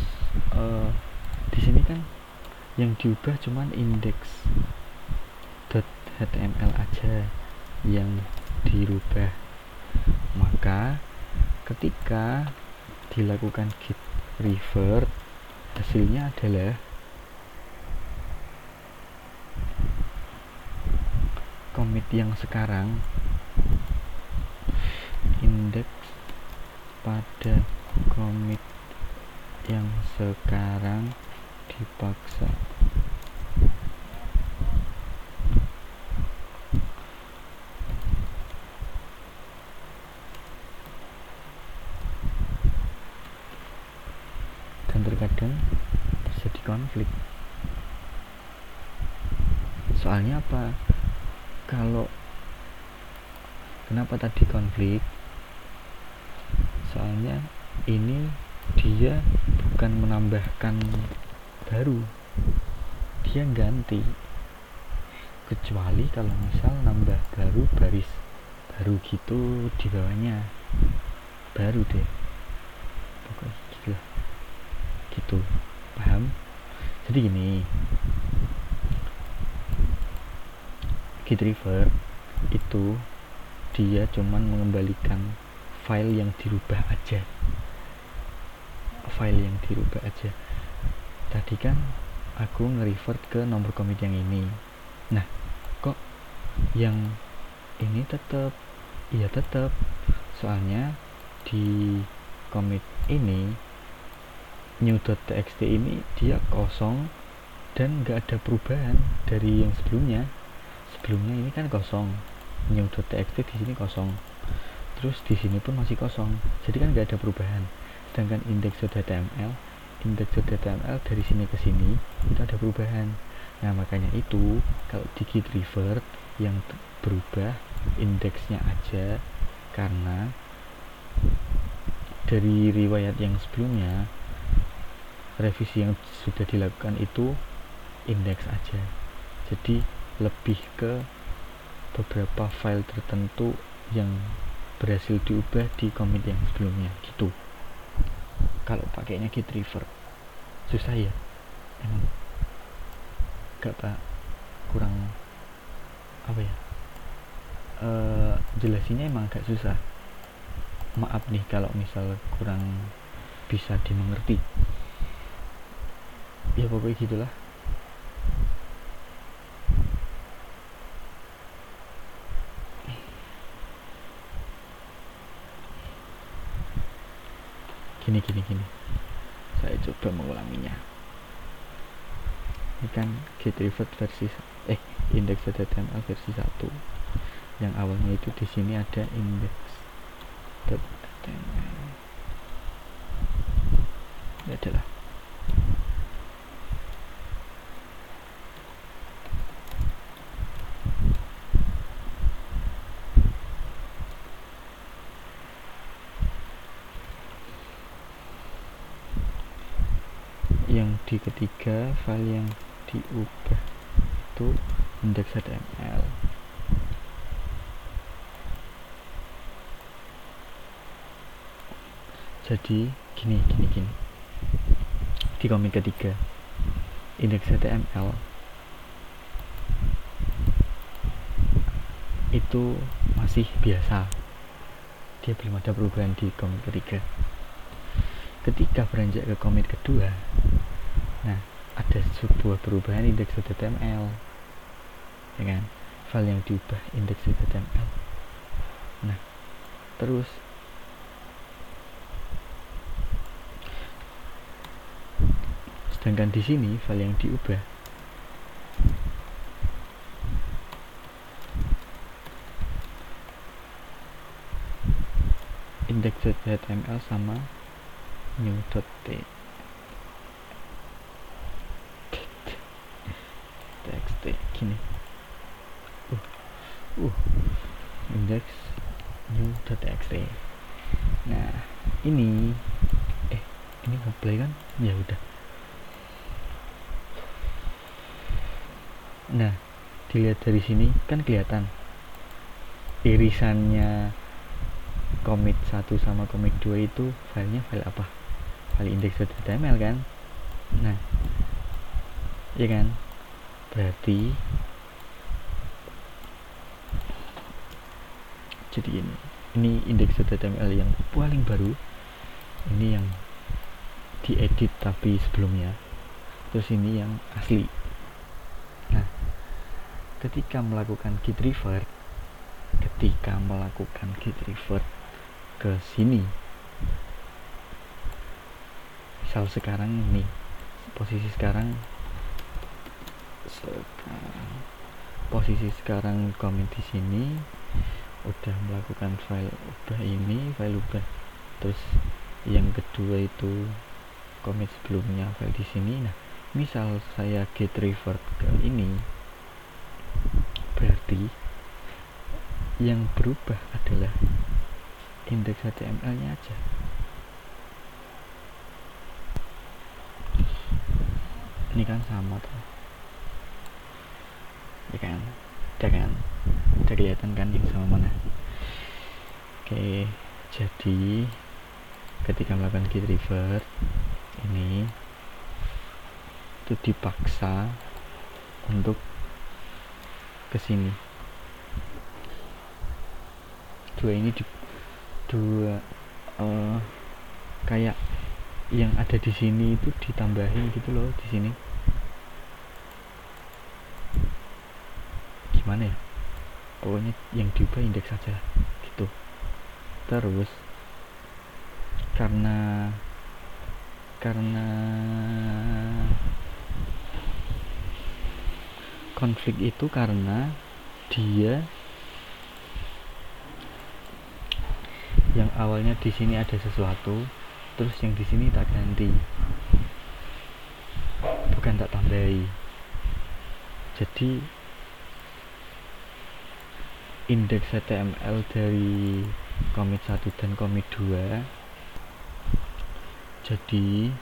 di sini kan yang diubah cuman index.html aja yang dirubah. Maka ketika dilakukan git revert, hasilnya adalah commit yang sekarang, indeks pada commit yang sekarang dipaksa dan terkadang terjadi konflik. Soalnya apa? Kenapa tadi konflik? Soalnya ini dia bukan menambahkan baru, dia ganti. Kecuali kalau misal nambah baru baris baru gitu di bawahnya, baru deh pokoknya gitu lah, gitu, paham? Jadi gini, git revert itu dia cuman mengembalikan file yang dirubah aja. Tadi kan aku nge-revert ke nomor commit yang ini. Nah, kok yang ini tetap? Iya tetap. Soalnya di commit ini new.txt ini dia kosong dan nggak ada perubahan dari yang sebelumnya. Sebelumnya ini kan kosong, new.txt di sini kosong, terus di sini pun masih kosong, jadi kan nggak ada perubahan. Sedangkan index.html dari sini ke sini itu ada perubahan. Nah makanya itu kalau di git revert yang berubah indeksnya aja, karena dari riwayat yang sebelumnya revisi yang sudah dilakukan itu indeks aja, jadi lebih ke beberapa file tertentu yang berhasil diubah di commit yang sebelumnya gitu. Kalau pakainya git revert susah ya emang, gak pak, kurang apa ya, jelasinnya emang agak susah. Maaf nih kalau misal kurang bisa dimengerti ya, pokoknya gitulah. Gini saya coba mengulanginya. Ini kan git revert versi index.html versi 1 yang awalnya itu di sini ada index.html. Ya adalah yang di ketiga file yang diubah itu index.html. Jadi gini di commit ketiga index.html itu masih biasa, dia belum ada perubahan di commit ketiga. Ketika beranjak ke commit kedua, nah ada sebuah perubahan index.html, ya kan, file yang diubah index.html. Nah, terus sedangkan di sini file yang diubah index.html sama new.txt gini, index new.txt. Nah, ini ngeplay kan, ya udah. Nah, dilihat dari sini kan kelihatan irisannya commit 1 sama commit 2 itu filenya file apa? File index.html kan? Nah, ya kan? Berarti jadi ini index.html yang paling baru, ini yang diedit tapi sebelumnya, terus ini yang asli. Nah, ketika melakukan git revert ke sini, misal sekarang ini posisi sekarang comment di sini udah melakukan file ubah, terus yang kedua itu commit sebelumnya file di sini. Nah, misal saya git revert ke ini, berarti yang berubah adalah index.html nya aja. Ini kan sama tuh, ya kan? Udah kelihatan kan yang sama mana? Oke, jadi ketika melakukan git revert ini itu dipaksa untuk kesini. Kayak yang ada di sini itu ditambahin gitu loh di sini. Gimana ya? Pokoknya yang diubah indeks saja gitu. Terus karena konflik itu karena dia yang awalnya di sini ada sesuatu, terus yang di sini tak ganti, bukan tak tambahi. Jadi indeks HTML dari commit 1 dan commit 2, jadi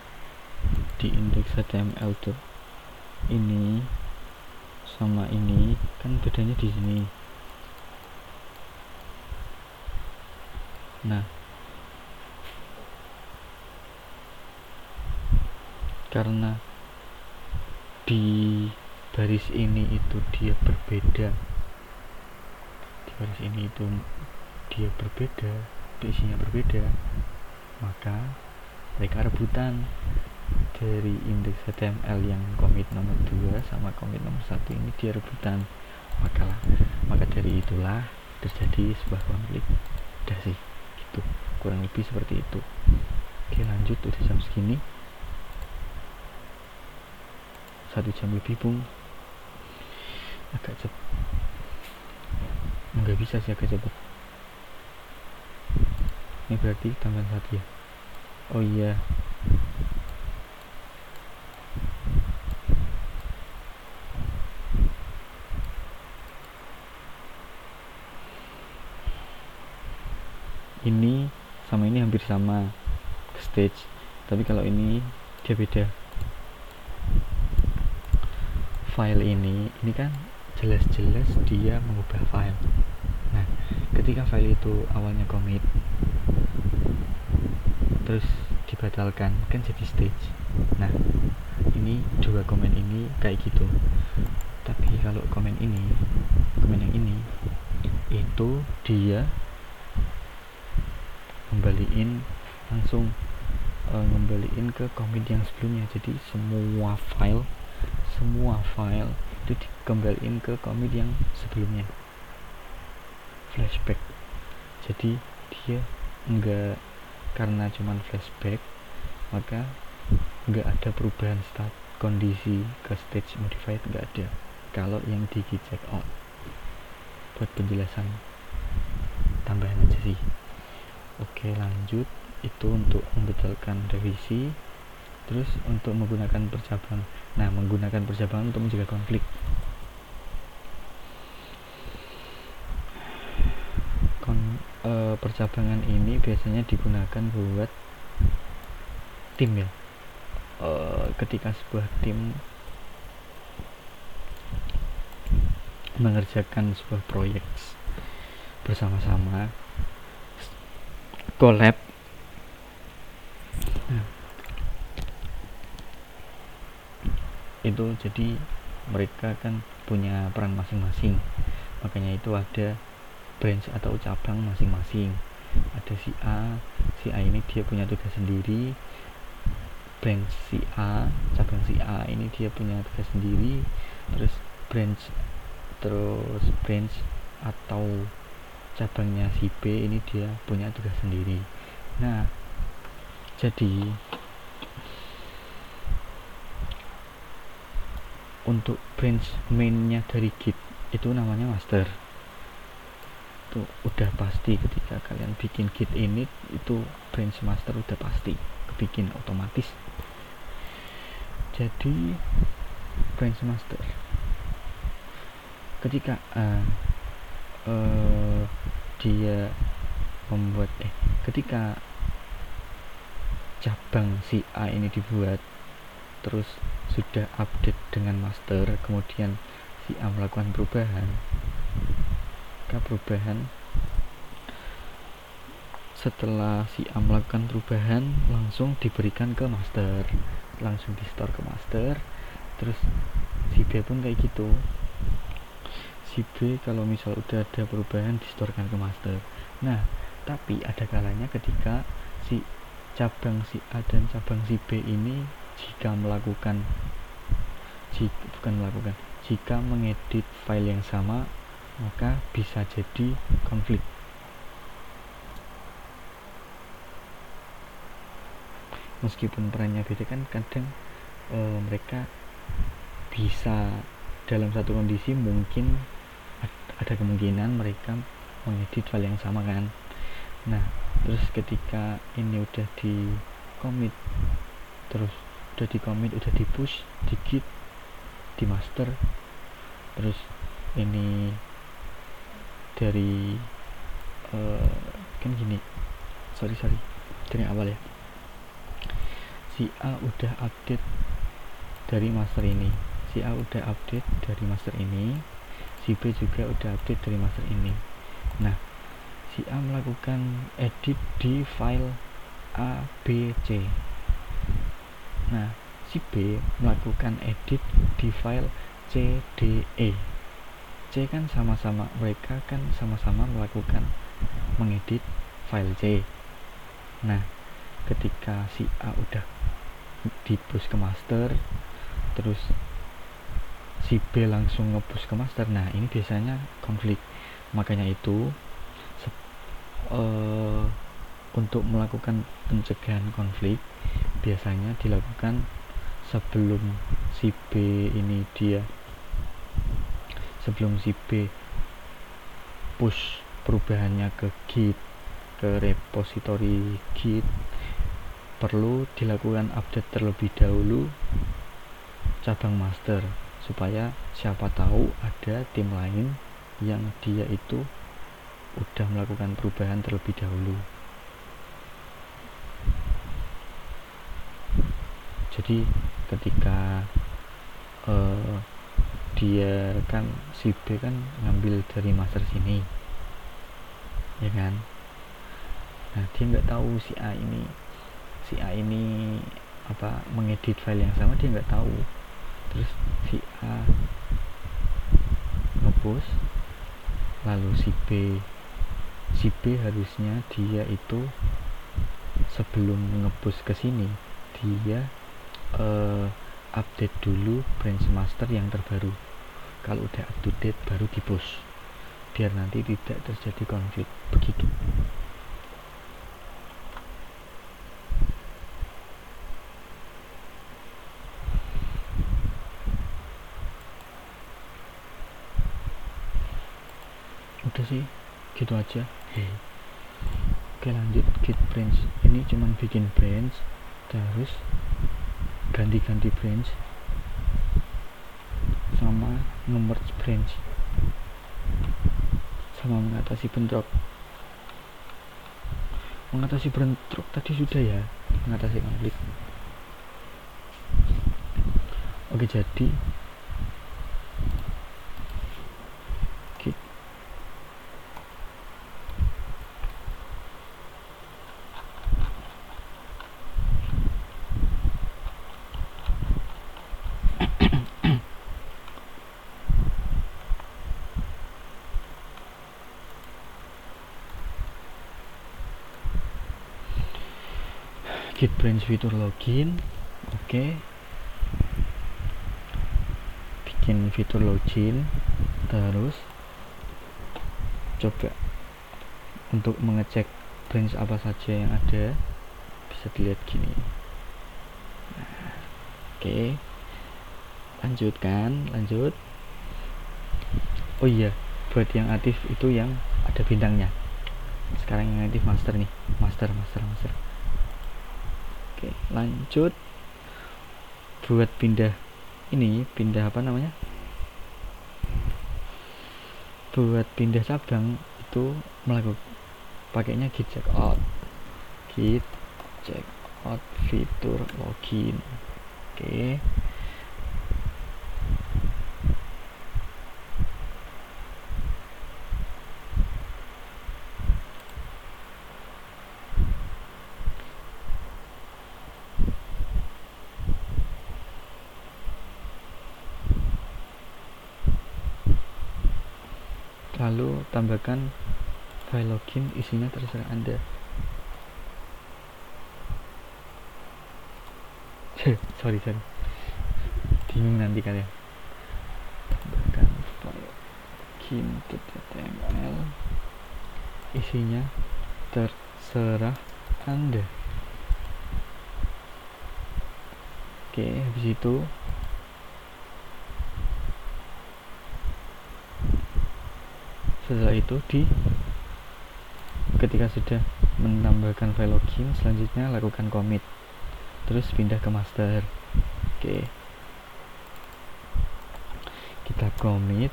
di indeks HTML tuh ini sama ini kan bedanya di sini. Nah, karena di baris ini itu dia berbeda, di baris ini itu dia berbeda, isinya berbeda, maka mereka rebutan dari indeks HTML yang commit nomor 2 sama commit nomor 1 ini, dia rebutan. Maka dari itulah terjadi sebuah konflik. Udah sih gitu, kurang lebih seperti itu. Oke, lanjut, udah jam segini, 1 jam lebih bung, agak cepet, nggak bisa sih agak cepet. Ini berarti tambahan 1 ya. Oh iya, ini sama ini hampir sama ke stage, tapi kalau ini dia beda. File ini kan jelas-jelas dia mengubah file. Nah, ketika file itu awalnya commit terus dibatalkan kan jadi stage. Nah, ini dua komen ini kayak gitu. Tapi kalau komen yang ini itu dia kembaliin langsung ngembaliin ke commit yang sebelumnya. Jadi semua file itu dikembaliin ke commit yang sebelumnya, flashback. Jadi dia enggak, karena cuman flashback maka enggak ada perubahan start kondisi ke stage modified, enggak ada kalau yang di git checkout. Buat penjelasan tambahan aja sih. Oke, lanjut. Itu untuk membatalkan revisi. Terus untuk menggunakan percabangan. Nah, menggunakan percabangan untuk mencegah konflik. Percabangan ini biasanya digunakan buat tim ya. Ketika sebuah tim mengerjakan sebuah proyek bersama-sama, collab, itu jadi mereka kan punya peran masing-masing, makanya itu ada branch atau cabang masing-masing. Ada si A ini dia punya tugas sendiri, branch si A, cabang si A ini dia punya tugas sendiri, terus branch atau cabangnya si B ini dia punya tugas sendiri. Nah, jadi untuk branch mainnya dari Git itu namanya master. Itu udah pasti ketika kalian bikin Git init, itu branch master udah pasti kebikin otomatis. Jadi branch master ketika dia membuat ketika cabang si A ini dibuat terus sudah update dengan master, kemudian si A melakukan perubahan, setelah si A melakukan perubahan langsung diberikan ke master, langsung di store ke master. Terus si B pun kayak gitu, si B kalau misal udah ada perubahan distorekan ke master. Nah, tapi ada kalanya ketika si cabang si A dan cabang si B ini jika mengedit file yang sama, maka bisa jadi konflik. Meskipun perannya beda kan, kadang mereka bisa dalam satu kondisi mungkin ada kemungkinan mereka mengedit file yang sama kan. Nah, terus ketika ini udah di commit, udah di push di git, di master, terus ini dari kan gini, sorry dari awal ya, si A udah update dari master ini, si B juga udah update dari master ini. Nah, si A melakukan edit di file A, B, C. Nah, si B melakukan edit di file C, D, E. C kan mereka kan sama-sama melakukan mengedit file C. Nah, ketika si A udah di-push ke master, terus si B langsung nge-push ke master, nah ini biasanya konflik. Makanya itu untuk melakukan pencegahan konflik biasanya dilakukan sebelum si B push perubahannya ke Git, ke repository Git, perlu dilakukan update terlebih dahulu cabang master, supaya siapa tahu ada tim lain yang dia itu udah melakukan perubahan terlebih dahulu. Jadi ketika dia kan si B kan ngambil dari master sini, ya kan. Nah, dia nggak tahu si A ini apa mengedit file yang sama, dia nggak tahu. Terus si A nge-push, lalu si B harusnya dia itu sebelum ngepush ke sini dia update dulu branch master yang terbaru. Kalau udah up to date baru di push, biar nanti tidak terjadi konflik begitu. Udah sih gitu aja. Oke, lanjut git branch. Ini cuman bikin branch terus ganti-ganti branch sama nge-merge branch sama mengatasi bentrok. Mengatasi bentrok tadi sudah ya, mengatasi konflik. Oke, jadi git git branch fitur login. Oke, bikin fitur login, terus coba untuk mengecek branch apa saja yang ada, bisa dilihat gini. Oke, lanjut. Oh iya, buat yang aktif itu yang ada bintangnya. Sekarang yang aktif master nih, master. Oke, lanjut. Buat pindah apa namanya, buat pindah cabang itu melakukan pakainya git checkout fitur login. Oke, lalu tambahkan file login, isinya terserah Anda. sorry bingung nanti kalian. Tambahkan file login.html, isinya terserah Anda. Oke, habis itu setelah itu ketika sudah menambahkan file login, selanjutnya lakukan commit, terus pindah ke master. Oke, kita commit.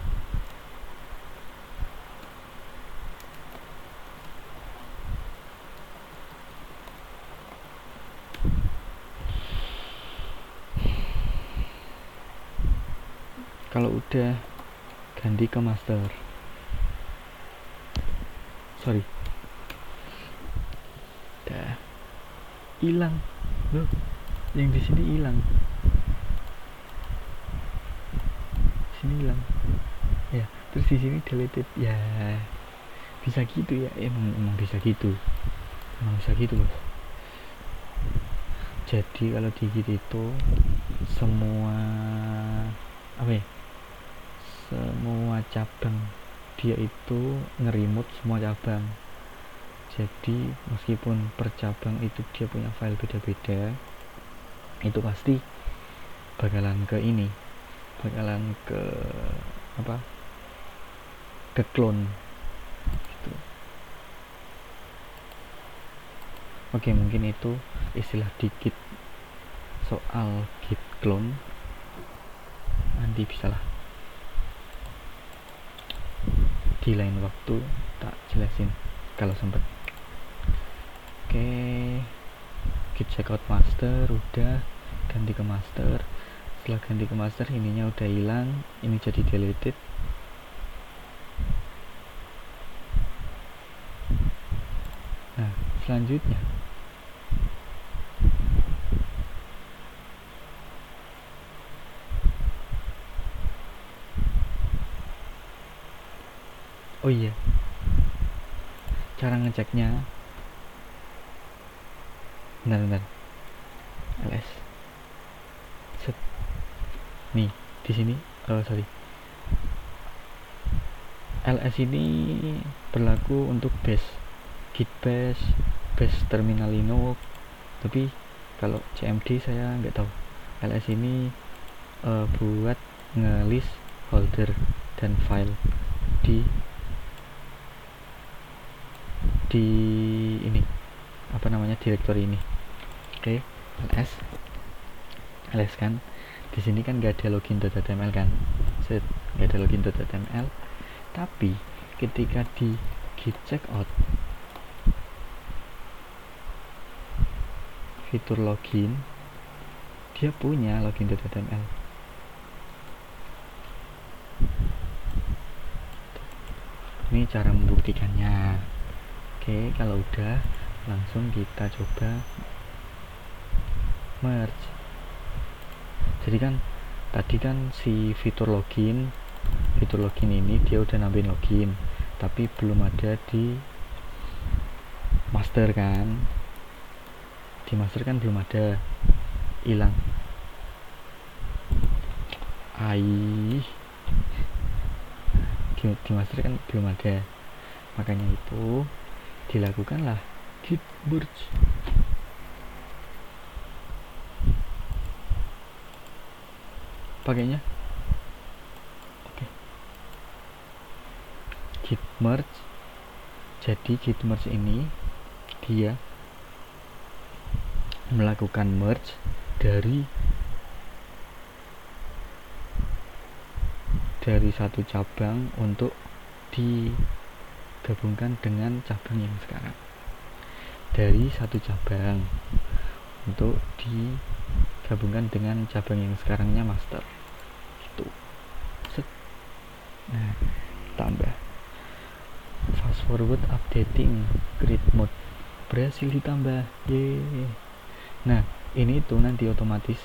Kalau udah ganti ke master, udah hilang loh, yang di sini hilang, ya, terus di sini deleted ya. Bisa gitu ya, emang bisa gitu bos. Jadi kalau di git itu semua cabang dia itu nge-remote semua cabang. Jadi meskipun per cabang itu dia punya file beda-beda, itu pasti bakalan ke clone gitu. Oke, mungkin itu istilah dikit soal git clone, nanti bisalah di lain waktu tak jelasin kalau sempet. Oke, git checkout master udah, ganti ke master. Setelah ganti ke master, ininya udah hilang, ini jadi deleted. Nah, selanjutnya oh iya, cara ngeceknya bentar ls set nih di sini sorry, ls ini berlaku untuk bash, git bash terminal Linux, tapi kalau cmd saya nggak tahu. ls ini buat ngelis folder dan file di ini apa namanya, directory ini. Oke, ls kan di sini kan nggak ada login.html kan, nggak ada login.html, tapi ketika di git checkout fitur login dia punya login.html. Ini cara membuktikannya. Oke, kalau udah langsung kita coba merge. Jadi kan tadi kan si fitur login ini dia udah nambahin login, tapi belum ada di master kan, di master kan belum ada, hilang. Di master kan belum ada, makanya itu dilakukanlah git merge. Pakainya oke, git merge. Jadi git merge ini dia melakukan merge dari satu cabang untuk digabungkan dengan cabang yang sekarang, dari satu cabang untuk digabungkan dengan cabang yang sekarangnya master gitu. Nah, tambah fast forward updating create mode berhasil ditambah, yeay. Nah, ini tuh nanti otomatis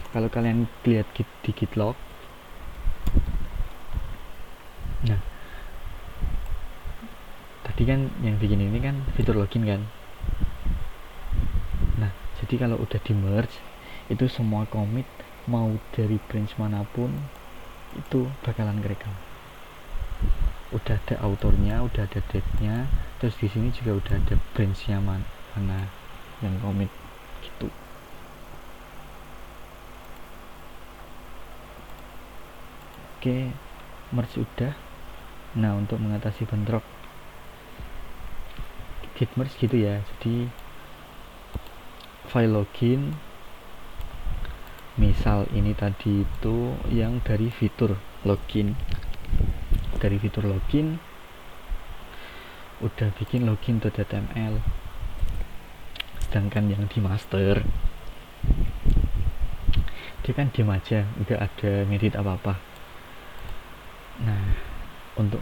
kalau kalian lihat di git log. Nah, tadi kan yang bikin ini kan fitur login kan. Nah, jadi kalau udah di merge itu semua commit mau dari branch manapun itu bakalan kerekam. Udah ada autornya, udah ada date-nya, terus di sini juga udah ada branch-nya mana yang commit gitu. Oke, merge udah. Nah, untuk mengatasi bentrok git merge gitu ya. Jadi file login misal ini tadi itu yang dari fitur login, udah bikin login.html, sedangkan yang di master dia kan diam aja, nggak ada ngedit apa-apa. Nah, untuk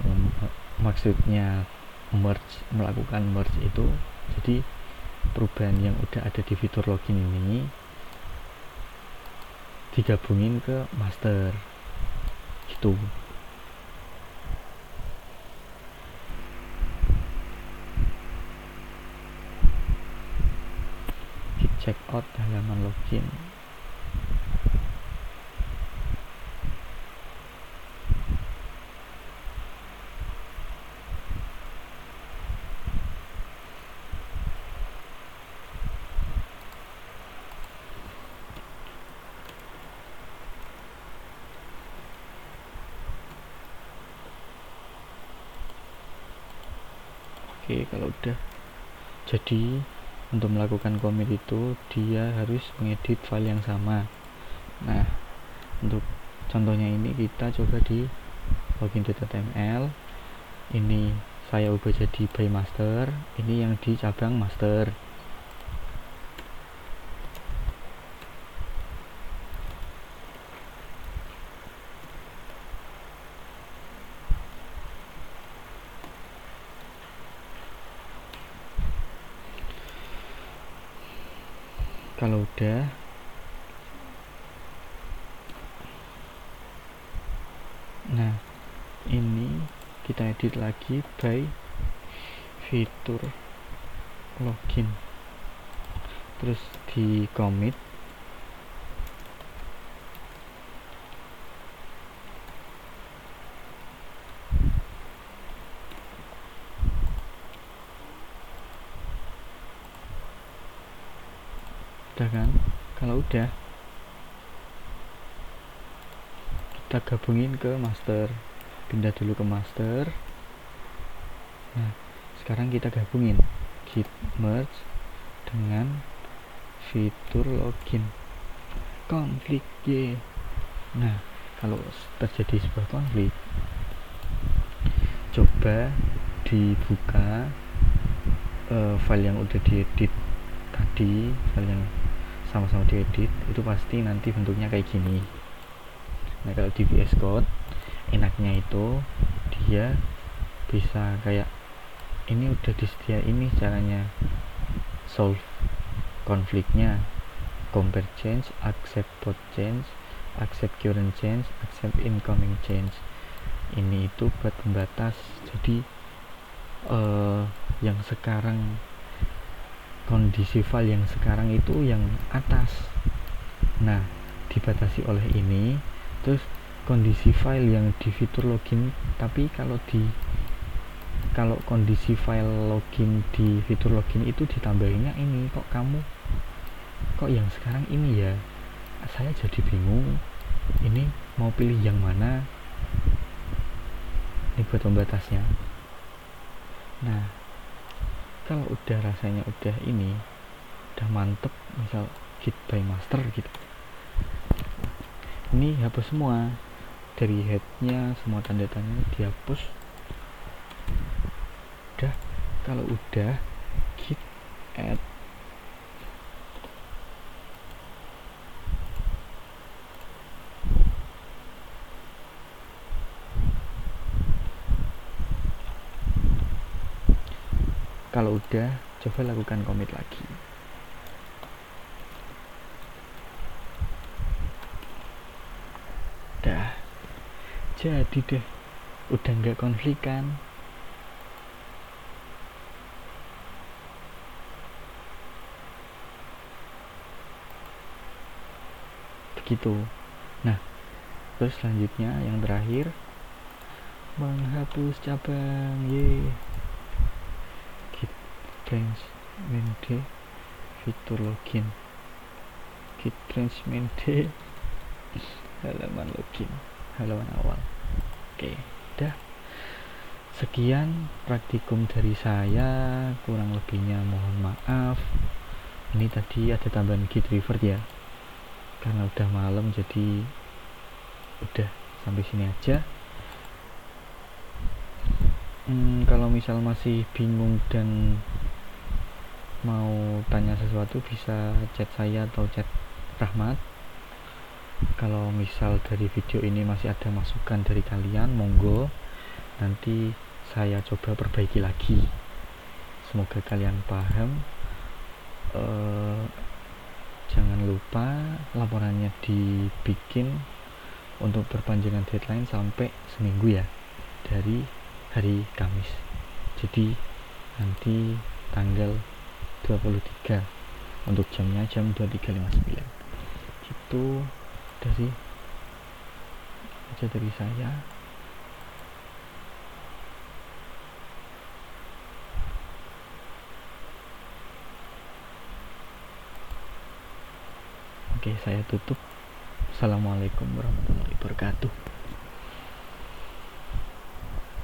maksudnya melakukan merge itu, jadi perubahan yang udah ada di fitur login ini digabungin ke master gitu. Git checkout halaman login. Oke, kalau udah jadi untuk melakukan commit itu dia harus mengedit file yang sama. Nah, untuk contohnya ini kita coba di login.html. Ini saya ubah jadi by master, ini yang di cabang master. Kalau udah, nah ini kita edit lagi by fitur login, terus di commit. Udah kan? Kalau udah, kita gabungin ke master, pindah dulu ke master. Nah, sekarang kita gabungin git merge dengan fitur login, konflik y. Nah, kalau terjadi sebuah konflik, coba dibuka file yang udah diedit tadi, file yang sama-sama diedit, itu pasti nanti bentuknya kayak gini. Nah, kalau di VS Code enaknya itu dia bisa kayak ini, udah disediain ini caranya solve konfliknya, compare change, accept both change, accept current change, accept incoming change. Ini itu buat pembatas, jadi yang sekarang kondisi file yang sekarang itu yang atas, nah dibatasi oleh ini. Terus kondisi file yang di fitur login, tapi kalau kondisi file login di fitur login itu ditambahinnya ini, kok yang sekarang ini ya, saya jadi bingung ini mau pilih yang mana. Ini buat pembatasnya. Nah, kalau udah rasanya udah ini, udah mantep, misal git by master gitu, ini hapus semua, dari headnya semua tanda-tandanya dihapus. Udah, kalau udah git add kalau udah, coba lakukan commit lagi. Udah jadi deh, udah nggak konflik kan. Begitu. Nah, terus selanjutnya yang terakhir, menghapus cabang. Git branch main d fitur login, git branch main d halaman login, halaman awal. Oke, udah. Sekian praktikum dari saya, kurang lebihnya mohon maaf. Ini tadi ada tambahan git revert ya, karena udah malam jadi udah sampai sini aja. Kalau misal masih bingung dan mau tanya sesuatu, bisa chat saya atau chat Rahmat. Kalau misal dari video ini masih ada masukan dari kalian, monggo, nanti saya coba perbaiki lagi. Semoga kalian paham. Jangan lupa laporannya dibikin untuk perpanjangan deadline sampai seminggu ya, dari hari Kamis. Jadi nanti tanggal 23 untuk jamnya jam 23.59. Itu dari saya. Oke, saya tutup. Assalamualaikum warahmatullahi wabarakatuh.